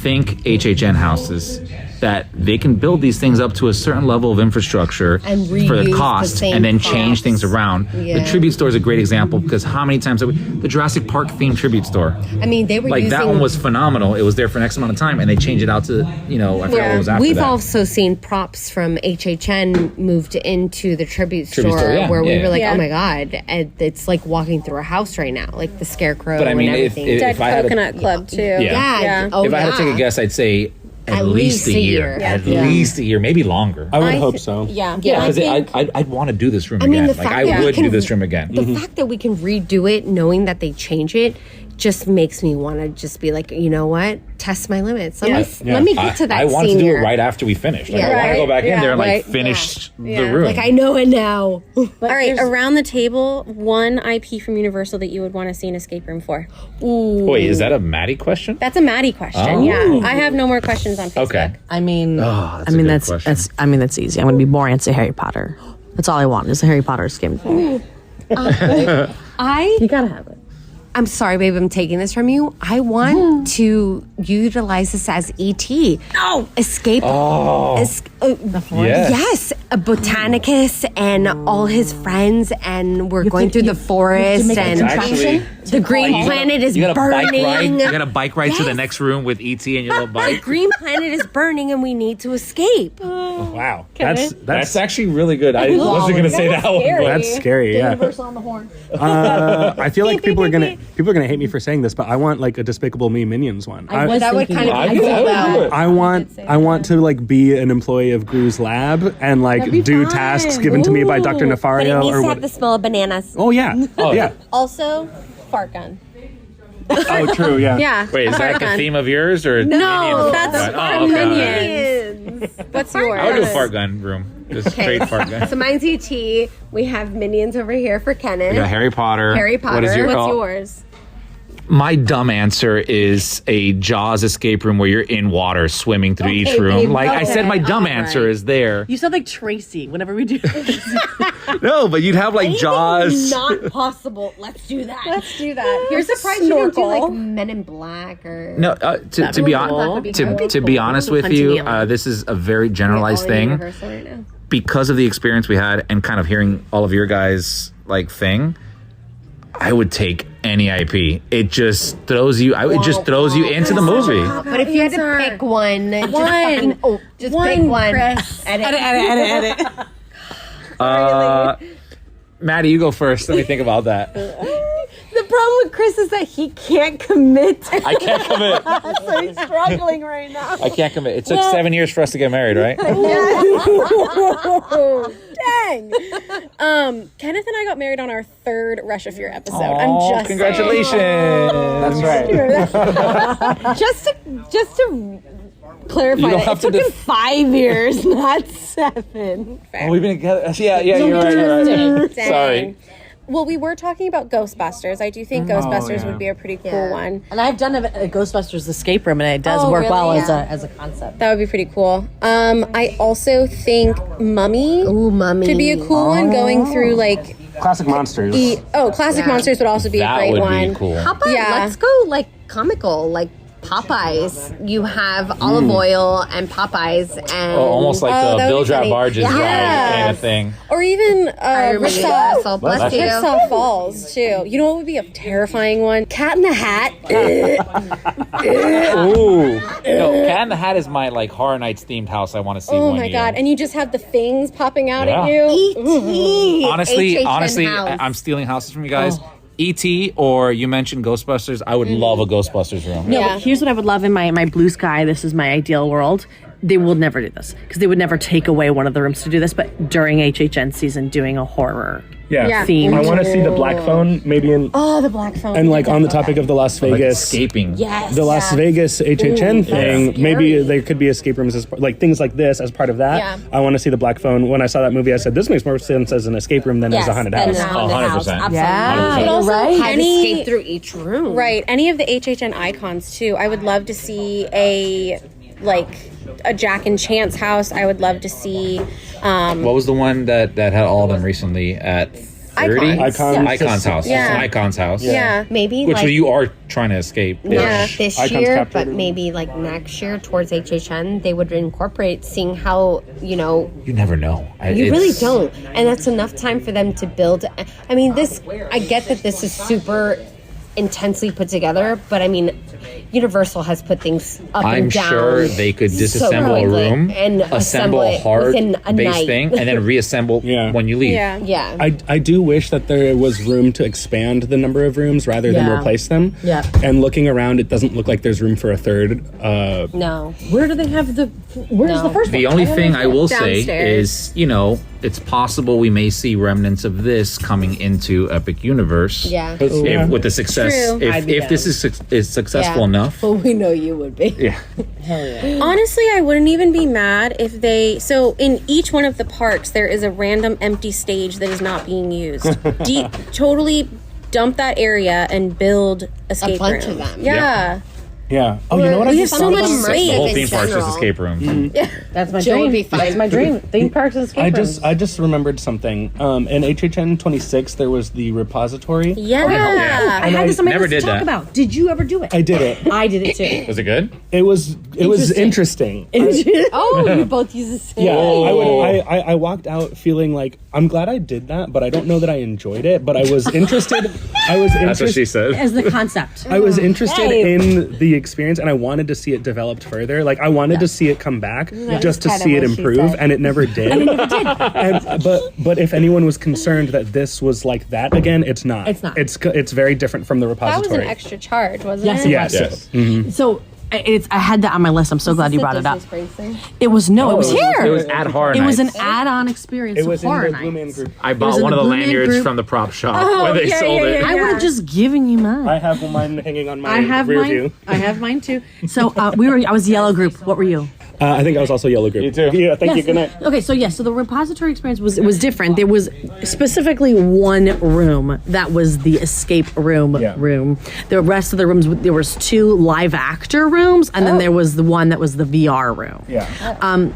Think HHN houses. That they can build these things up to a certain level of infrastructure And for reuse the the cost same and then props. change things around. Yeah. The tribute store is a great example because how many times have the Jurassic Park themed tribute store? I mean, they were Like using. that one was phenomenal. It was there for an X amount of time, and they changed it out to I forgot what was after We've that. also seen props from HHN moved into the tribute store, yeah, where we yeah. were like, Yeah. oh my god, and it's like walking through a house right now, like the scarecrow But I mean, and if everything. Dead I had Coconut Club too. yeah. if I had to take a guess, I'd say at least a year. At least a year, maybe longer. I would hope so. Yeah, because I'd want to do this room I mean, again. the Like fact I that we would can- do this room again. The fact that we can redo it, knowing that they change it, just makes me want to just be like, you know what? Test my limits. Let me get to that. I want to do senior. it right after we finish. Like, Yeah. I want to go back in there and like Right. finish the room. Like I know it now. All right, around the table, one IP from Universal that you would want to see an escape room for. Wait, is that a Maddie question? That's a Maddie question. Oh. Yeah, I have no more questions on Facebook. Okay. I mean, that's I a mean good that's question. that's easy. I'm gonna be boring and say Harry Potter. That's all I want is a Harry Potter escape. You gotta have it. I'm sorry, babe, I'm taking this from you. I want to utilize this as E.T. No! Escape. Oh. Yes, a Botanicus and all his friends, and we're going through the forest, and the green planet is you got a bike ride. burning. You got a bike ride to the next room with ET and your little The bike. green planet is burning, and we need to escape. Wow. That's actually really good. I wasn't going to say that one. But That's scary. Yeah. Universal on the horn. I feel like people are gonna hate me for saying this, but I want like a Despicable Me Minions one. That would kind of I be would cool. do it. I want to like be an employee of Gru's lab and like do tasks given to me by Dr. But it Nefario needs or to what. have the smell of bananas. Oh yeah. Oh, yeah. Also, fart gun. Oh true. Yeah. Yeah. Wait, is that the theme of yours or No, that's from Minions. What's yours? I would do a fart gun room. Just straight fart gun. So mine's E.T. We have Minions over here for Kenneth. We got Harry Potter. Harry Potter. What is your, What's yours? My dumb answer is a Jaws escape room where you're in water swimming through each room. babe, Like I said, my dumb All answer right. is there. You sound like Tracy whenever we do. No, but you'd have like Jaws. Not possible. Let's do that. Let's do that. Here's a surprised you didn't do snorkel. like Men in Black or No, to be honest with you, this is a very generalized thing. Universal right now. Because of the experience we had and kind of hearing all of your guys' like thing, I would take any IP. It just throws you. It just throws you into the movie. But if you had to pick one, just pick one. Chris. Edit. Maddie, you go first. Let me think about that. The problem with Chris is that he can't commit. I can't commit. So he's struggling right now. I can't commit. It took 7 years for us to get married, right? Dang. Kenneth and I got married on our third Rush of Fear episode. Oh, I'm just congratulations. That's right. Just to clarify, don't that have it to took him 5 years, not 7. Oh, we've been together. Yeah, you're right. Dang. Sorry. Well, we were talking about Ghostbusters. I do think Ghostbusters would be a pretty cool one. And I've done a Ghostbusters escape room, and it does work well as a concept. That would be pretty cool. I also think Mummy could be a cool one, going through like Classic monsters. Classic Monsters would also be a That great would one. be cool. How about let's go like comical, like Popeyes. You have olive oil and Popeyes and Almost like the that would Bill be Drop funny. Barges ride kind of thing. Or even Ripsaw. Bless you. Ripsaw Falls too. You know what would be a terrifying one? Cat in the Hat. Ooh. No, Cat in the Hat is my like Horror Nights themed house I want to see Oh one my year. god! And you just have the things popping out Yeah. at you. E.T. Honestly, HHN house. I'm stealing houses from you guys. E.T. or you mentioned Ghostbusters. I would love a Ghostbusters room. No, Yeah. but here's what I would love in my blue sky. This is my ideal world. They will never do this because they would never take away one of the rooms to do this. But during HHN season, doing a horror Yeah. theme. I want to see the black phone maybe in. Oh, the black phone. And like on the topic of the Las Like Vegas. escaping. Yes. The Las Vegas HHN thing, maybe there could be escape rooms as like things like this as part of that. Yeah. I want to see the black phone. When I saw that movie, I said this makes more sense as an escape room than as a haunted house. 100%. Yeah. But also Had to any escape through each room. right, any of the HHN icons too. I would love to see a Jack and Chance house. I would love to see. What was the one that had all of them recently at 30? Icon's house. Yeah. It's Icon's house. Yeah. Maybe Which like you are trying to escape. Yeah. this Icons year, captured. but maybe like next year towards HHN, they would incorporate seeing how, You never know. you really don't. And that's enough time for them to build. I mean, I get that this is super intensely put together, but I mean, Universal has put things up I'm and down. sure they could disassemble a quickly room and assemble a it hard within a base night. thing, and then reassemble when you leave. Yeah. I do wish that there was room to expand the number of rooms rather than replace them. Yeah. And looking around, it doesn't look like there's room for a third. No. Where do they have the? Where's the first one? The only thing I will Downstairs. say is, it's possible we may see remnants of this coming into Epic Universe. Yeah. If, with the success, True. if this is successful enough. Well, we know you would be. Yeah. Honestly, I wouldn't even be mad if so in each one of the parks, there is a random empty stage that is not being used. Totally dump that area and build escape bunch room. of them. Yeah. Yeah. Oh, you know what? We I have just so thought much about? space. The whole in theme park's just general. escape room. That's my Jill dream. would be fine. That's my dream. Theme parks and escape rooms. I just remembered something. In HHN 26, there was the repository. Yeah. I had this on my Never list to did talk that. about. Did you ever do it? I did it. I did it too. Was it good? It was interesting. Oh, you both use the same. Yeah, I walked out feeling like I'm glad I did that, but I don't know that I enjoyed it. But I was interested. That's what she said. As the concept. I was interested in the experience, and I wanted to see it developed further. Like I wanted to see it come back, just to kind of see it what she improve, said. and it never did. But if anyone was concerned that this was like that again, it's not. It's not. It's very different from the That was repository. an extra charge, wasn't Yes, it? Yes. Yes. So I had that on my list. I'm so glad you brought it up. Disney Springs thing? It was it was here. It was at Horror It was an Nights. add-on experience. It of was in Horror the Blue Man Nights. group. I was bought in one the of the Blue Man lanyards group. from the prop shop where they sold it. I would have just given you mine. I have mine hanging on my I have rear mine. view. I have mine too. So I was yellow group. What were you? I think I was also yellow group. You too. Yeah, thank you. Yes. Good night. Okay, so the repository experience was different. There was specifically one room that was the escape room. The rest of the rooms, there was 2 live actor rooms, and then there was the one that was the VR room. Yeah.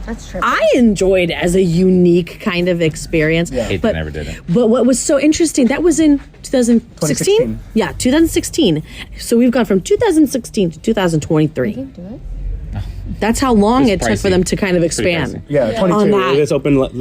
That's true. I enjoyed it as a unique kind of experience. It but never did it. But what was so interesting, that was in 2016? 2016. Yeah, 2016. So we've gone from 2016 to 2023. That's how long it It's took for pricey. them to kind of Pretty expand. pricey. Yeah, On 22. that. This opened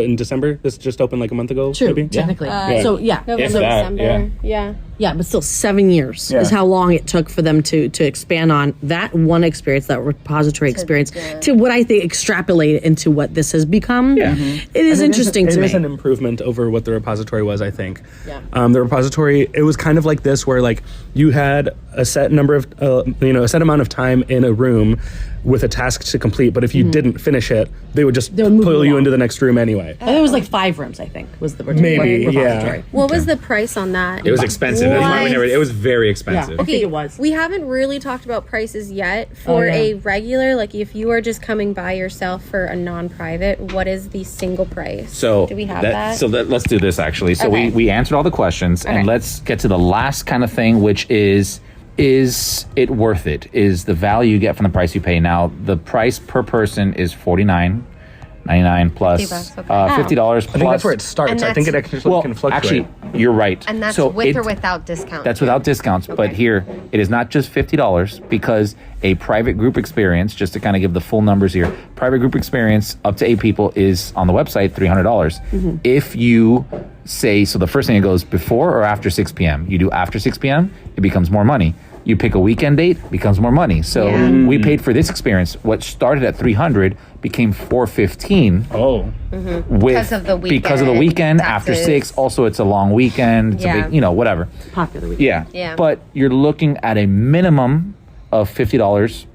in December. This just opened like a month ago. True, maybe? technically. Yeah. So yeah, If so, that, December. Yeah. yeah, but still 7 years Yeah. is how long it took for them to expand on that one experience, that repository experience, to what I think extrapolate it into what this has become. Yeah. It is interesting to It me. is an improvement over what the repository was, I think. Yeah. The repository, it was kind of like this, where like you had a set number of, a set amount of time in a room with a task to complete, but if you didn't finish it, they would just would move pull you along. into the next room anyway. I think it was like 5 rooms, I think, was the Maybe, repository. yeah. What was the price on that? It was expensive. That's why we never. It was very expensive. I think it was. We haven't really talked about prices yet. For a regular, like if you are just coming by yourself for a non-private, what is the single price? So do we have that? So let's do this actually. So Okay. we answered all the questions, and let's get to the last kind of thing, which is it worth it? Is the value you get from the price you pay? Now the price per person is $49.99 plus $50, okay. $50 plus. I think that's where it starts. And I think it that's- actually can fluctuate. Actually, you're right. And that's So with it- or without discount. That's without discounts, but here it is not just $50 because a private group experience, just to kind of give the full numbers here, private group experience up to 8 people is on the website $300. If you say, so the first thing it goes before or after 6 p.m. You do after 6 p.m., it becomes more money. You pick a weekend date, becomes more money. So we paid for this experience. What started at $300 became $415. Oh. Because of the weekend. Because of the weekend after taxes. 6. Also, it's a long weekend. It's a Yeah. big, whatever. Popular weekend. Yeah. Yeah. But you're looking at a minimum of $50,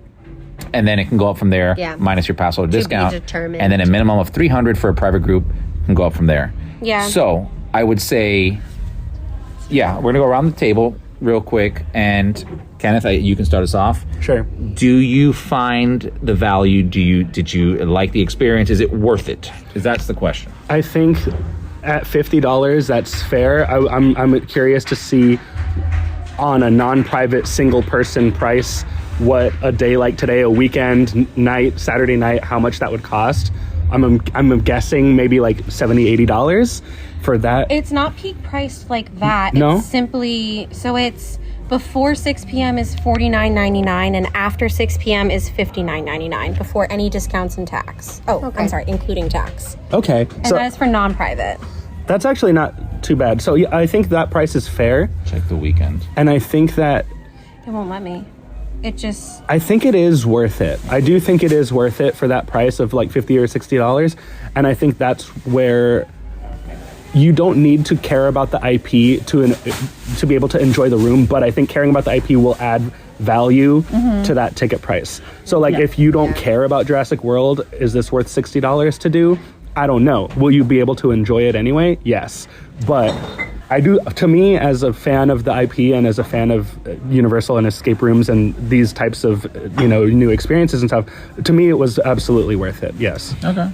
and then it can go up from there, Yeah. minus your password be discount. determined. And then a minimum of $300 for a private group can go up from there. Yeah. So I would say, we're going to go around the table real quick. And Kenneth, you can start us off. Sure. Do you find the value? Did you like the experience? Is it worth it? That's the question. I think at $50, that's fair. I'm curious to see on a non-private single person price what a day like today, a weekend night, Saturday night, how much that would cost. I'm guessing maybe like $70-$80 for that. It's not peak priced like that. No? It's simply, so it's before 6 p.m. is $49.99 and after 6 p.m. is $59.99 before any discounts and tax. Oh, I'm sorry, including tax. Okay. And that is for non-private. That's actually not too bad. So yeah, I think that price is fair. Check the weekend. And I think that It won't let me. It just... I think it is worth it. I do think it is worth it for that price of like $50 or $60. And I think that's where you don't need to care about the IP to be able to enjoy the room. But I think caring about the IP will add value to that ticket price. So like if you don't care about Jurassic World, is this worth $60 to do? I don't know. Will you be able to enjoy it anyway? Yes. But I do, to me, as a fan of the IP and as a fan of Universal and escape rooms and these types of, new experiences and stuff, to me, it was absolutely worth it. Yes. Okay.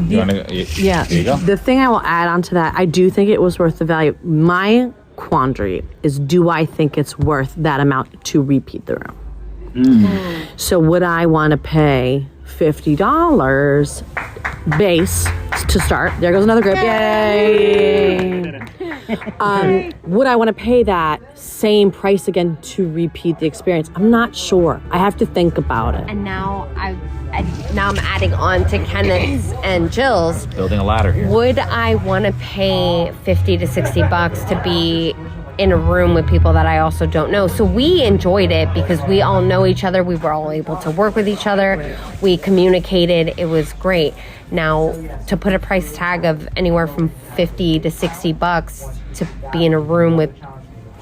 You wanna, Yeah. There you go. The thing I will add on to that, I do think it was worth the value. My quandary is, do I think it's worth that amount to repeat the room? So would I want to pay $50 base to start? There goes another group. Yay! Would I want to pay that same price again to repeat the experience? I'm not sure. I have to think about it. And now I'm adding on to Kenneth's and Jill's. Building a ladder here. Would I want to pay $50 to $60 to be in a room with people that I also don't know? So we enjoyed it because we all know each other. We were all able to work with each other. We communicated. It was great. Now, to put a price tag of anywhere from $50 to $60 to be in a room with,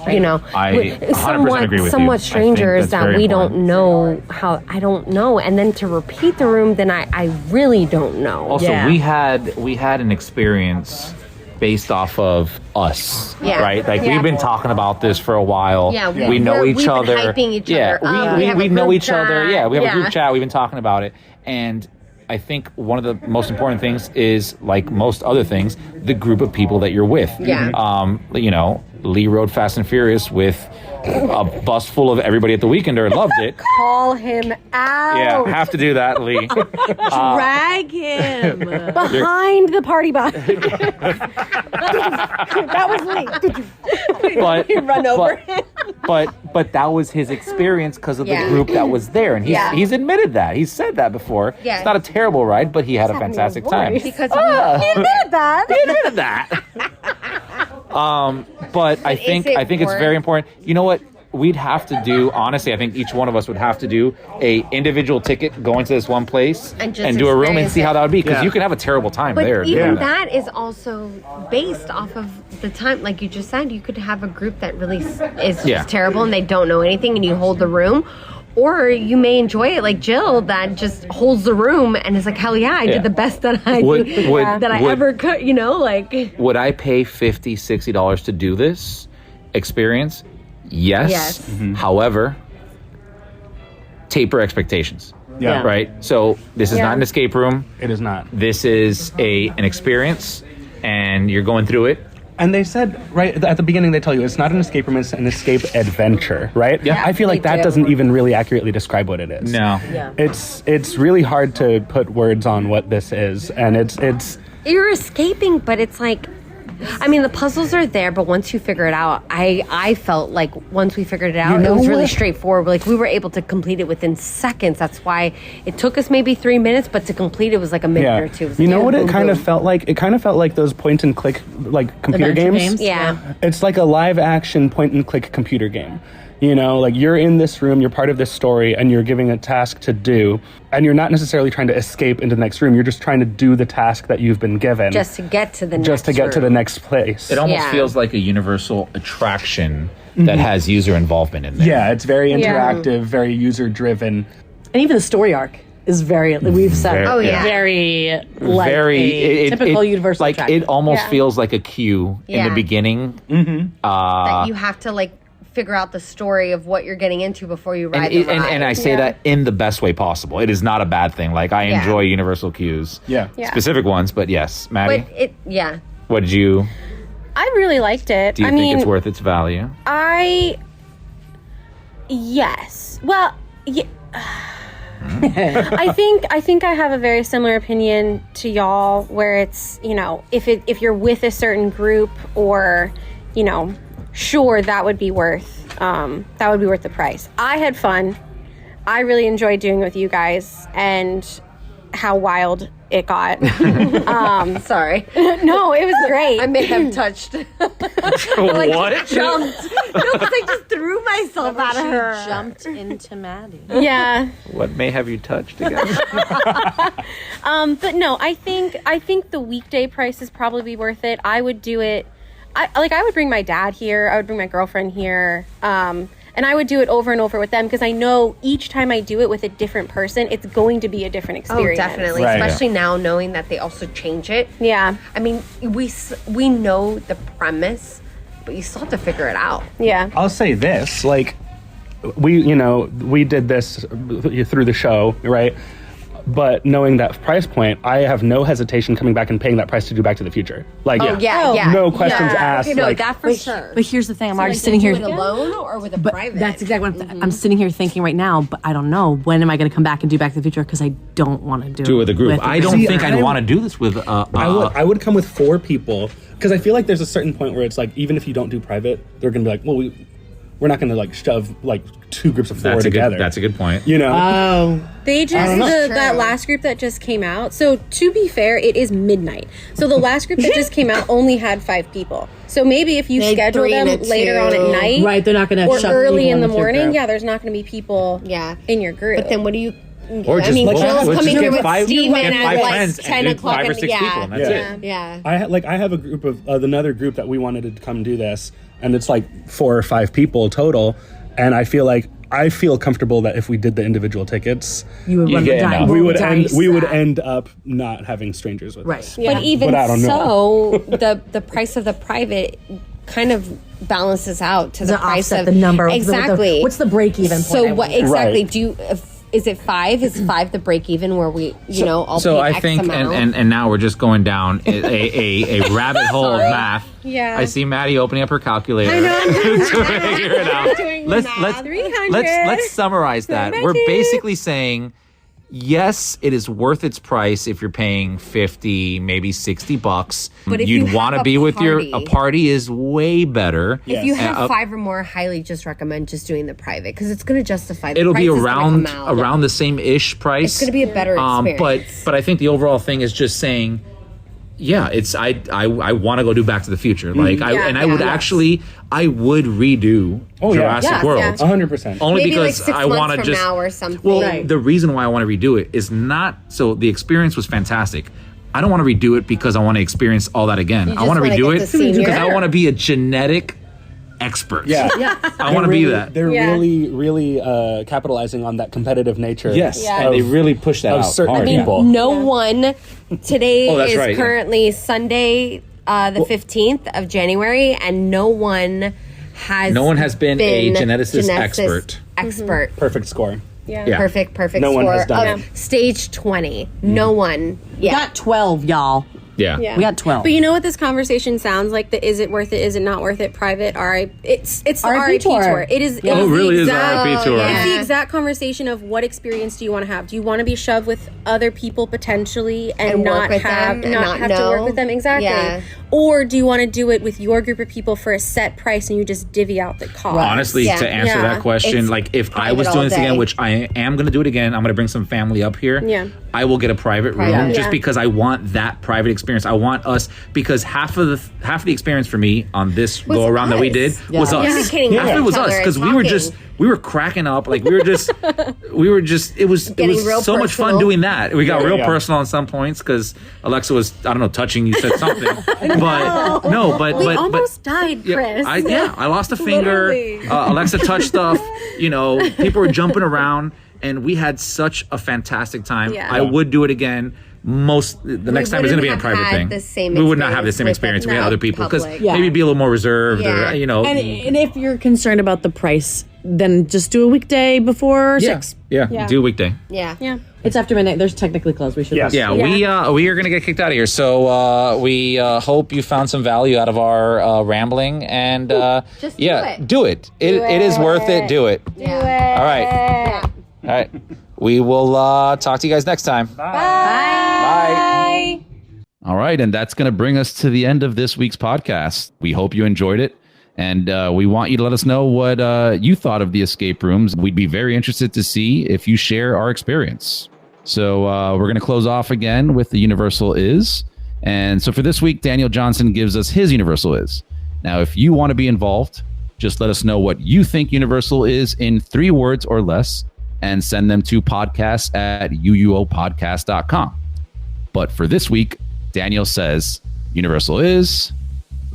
I 100% agree with you. somewhat strangers that's that very we important. don't know how. I don't know. And then to repeat the room, then I really don't know. Also, we had an experience based off of us, right? Like we've been talking about this for a while. Yeah, we know each we've other. Been hyping each yeah, other. we know each other. Chat. Yeah, we have a group chat. We've been talking about it, and I think one of the most important things is, like most other things, the group of people that you're with. Yeah. Lee rode Fast and Furious with a bus full of everybody at the Weekender. Loved it. Call him out. Yeah, have to do that, Lee. Drag him Behind the party bus. That was Lee. But Run over him. But that was his experience because of the group that was there, and he's admitted that. He's said that before. Yeah. It's not a terrible ride, but he had a fantastic time. Because He admitted that. He admitted that. But I think it's very important. You know what? We'd have to do, honestly, I think each one of us would have to do a individual ticket, go into this one place and do a room and see how that would be, because you can have a terrible time But there. even that is also based off of the time, like you just said. You could have a group that really is just terrible and they don't know anything, and you hold the room. Or you may enjoy it, like Jill, that just holds the room and is like, hell yeah, I did the best that I ever could, like. Would I pay $50, $60 to do this experience? Yes. Mm-hmm. However, taper expectations. Yeah. Right? So this is not an escape room. It is not. This is an experience, and you're going through it. And they said, right at the beginning, they tell you it's not an escape room, it's an escape adventure, right? Yeah. I feel like that doesn't even really accurately describe what it is. No. Yeah. It's really hard to put words on what this is, and it's You're escaping, but it's like, I mean, the puzzles are there, but once you figure it out, I felt like once we figured it out, it was really straightforward. Like, we were able to complete it within seconds. That's why it took us maybe 3 minutes, but to complete it was like a minute or two. You know what it kind of felt like? It kind of felt like those point and click, like computer games. Yeah. It's like a live action point and click computer game. Like you're in this room, you're part of this story, and you're giving a task to do, and you're not necessarily trying to escape into the next room. You're just trying to do the task that you've been given. Just to get to the next to the next place. It almost feels like a universal attraction that has user involvement in there. Yeah, it's very interactive, very user driven. And even the story arc is very, we've said, very like a typical Universal like attraction. it almost feels like a queue in the beginning. that you have to like figure out the story of what you're getting into before you ride the ride. And I say that in the best way possible. It is not a bad thing. Like, I enjoy universal queues. Yeah. Specific ones, but yes. Maddie? But what did you... I really liked it. Do you think it's worth its value? Yes. Well, I think I have a very similar opinion to y'all, where it's, if you're with a certain group, or, sure, that would be worth the price. I had fun. I really enjoyed doing it with you guys, and how wild it got. Sorry. No, it was great. I may have touched. What? Jumped. No, because I just threw myself out of her. Jumped into Maddie. Yeah. What may have you touched again? But no, I think the weekday price is probably worth it. I would do it. I would bring my dad here. I would bring my girlfriend here. And I would do it over and over with them because I know each time I do it with a different person, it's going to be a different experience. Oh, definitely. Right. Especially now knowing that they also change it. Yeah. I mean, we know the premise, but you still have to figure it out. Yeah. I'll say this, like, we did this through the show, right? But knowing that price point, I have no hesitation coming back and paying that price to do Back to the Future. Like, no questions asked. Okay, no, like, that for sure. But here's the thing: I'm already sitting here. Alone or with a private? That's exactly what I'm sitting here thinking right now. But I don't know when am I going to come back and do Back to the Future because I don't want to do it with a group. I don't think I'd want to do this with. I would come with 4 people because I feel like there's a certain point where it's like even if you don't do private, they're gonna be like, well, we're not gonna like shove like 2 groups of 4 together. That's a good point. You know. Oh. They just that last group that just came out. So to be fair, it is midnight. So the last group that just came out only had 5 people. So maybe if you schedule them later on at night, right? They're not going to or shove early in the people into your morning. group. Yeah, there's not going to be people. In your group. But then what do you? Or just Jill's coming here with five Steven friends at like and 10 do o'clock. 5 or 6 people, and that's it. Yeah. I have a group of another group that we wanted to come do this, and it's like 4 or 5 people total, and I feel comfortable that if we did the individual tickets, You would run the dice. we would end up not having strangers with us. Yeah. But even I don't know. the price of the private kind of balances out to the price offset of the number. Exactly. What's the break even point? So what exactly Right. do you? Is it 5? Is 5 the break even where we all So pay I X think, amount? and now we're just going down a rabbit hole of math. Yeah. I see Maddie opening up her calculator. I know. to figure it out. Doing Let's the math. 300. let's summarize that. We're basically saying, yes, it is worth its price if you're paying $50, maybe $60. But if you'd you want to have be a with party- a party is way better. if you have And, 5 or more, I highly just recommend just doing the private because it's going to justify. The it'll price be is gonna come out. around the same ish price. It's going to be a better experience. But I think the overall thing is just saying, yeah, it's I want to go do Back to the Future. Like I would redo Jurassic World. 100%. Only Maybe because like 6 I want months to from just now or something. Well, the reason why I want to redo it is not so the experience was fantastic. I don't want to redo it because I want to experience all that again. I want to wanna redo get it to senior. because I want to be a genetic expert. Yeah. I want to be that. They're really capitalizing on that competitive nature. Yes, Yeah. and they really push that of out certain hard. people. No one today Oh, that's is right, yeah. currently Sunday, the 15th of January, and no one has been a geneticist expert. Expert. Perfect score. Yeah. Perfect No score one has done of stage 20. No one. We got 12, y'all. Yeah. Yeah. We got 12. But you know what this conversation sounds like? The is it worth it? Is it not worth it? Private it's the RIP RIP tour. tour. It is. Yeah. It Oh, is it really the is exact, RIP tour. It's the exact conversation of what experience do you want to have? Do you want to be shoved with other people potentially and work not with have them and not have to know? work with them exactly? Yeah. Or do you want to do it with your group of people for a set price and you just divvy out the cost? Honestly, Yeah. to answer Yeah. that question, It's like if I private was all doing this day. again, which I am going to do it again, I'm going to bring some family up here. Yeah. I will get a private room Private. just Yeah. because I want that private experience. I want us because half of the experience for me on this go around that we did us. was us. Yeah. Communicating Half of it with was each us other because and we were talking. cracking up, like it was Getting real so much fun personal. doing that. We got real Yeah. personal on some points because Alexa was touching you, said something, but no, but We but almost died, Chris. I lost a finger. Literally. Alexa touched stuff. People were jumping around, and we had such a fantastic time. Yeah. I would do it again. The next time is going to be a wouldn't private have thing. had the same We would not have the same experience experience. with We had the other people because public. Yeah. maybe be a little more reserved, Yeah. or and if you're concerned about the price, then just do a weekday before 6. yeah, do a weekday. Yeah. Yeah. It's after midnight. There's technically closed. We should. Yes. Yeah, we are going to get kicked out of here. So we hope you found some value out of our rambling, and Just do it. It is worth it. Do it. Yeah. All right. All right. We will talk to you guys next time. Bye. All right. And that's going to bring us to the end of this week's podcast. We hope you enjoyed it. And we want you to let us know what you thought of the escape rooms. We'd be very interested to see if you share our experience. So we're going to close off again with the Universal Is. And so for this week, Daniel Johnson gives us his Universal Is. Now, if you want to be involved, just let us know what you think Universal is in 3 words or less and send them to podcast@uuopodcast.com. But for this week, Daniel says Universal is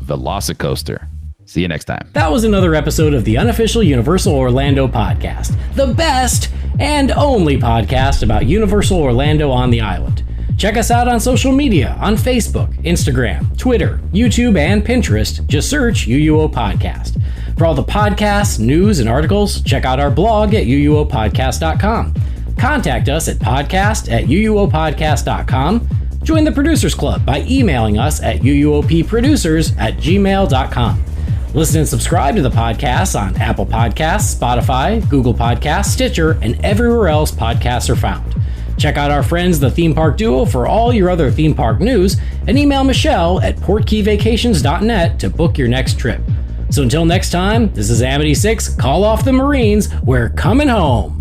Velocicoaster. See you next time. That was another episode of the Unofficial Universal Orlando Podcast, the best and only podcast about Universal Orlando on the island. Check us out on social media on Facebook, Instagram, Twitter, YouTube, and Pinterest. Just search UUO Podcast. For all the podcasts, news, and articles, check out our blog at uuopodcast.com. Contact us at podcast@uuopodcast.com. Join the Producers Club by emailing us at uuopproducers@gmail.com. Listen and subscribe to the podcast on Apple Podcasts, Spotify, Google Podcasts, Stitcher, and everywhere else podcasts are found. Check out our friends, the Theme Park Duo, for all your other theme park news, and email Michelle at portkeyvacations.net to book your next trip. So until next time, this is Amity 6, call off the Marines, we're coming home.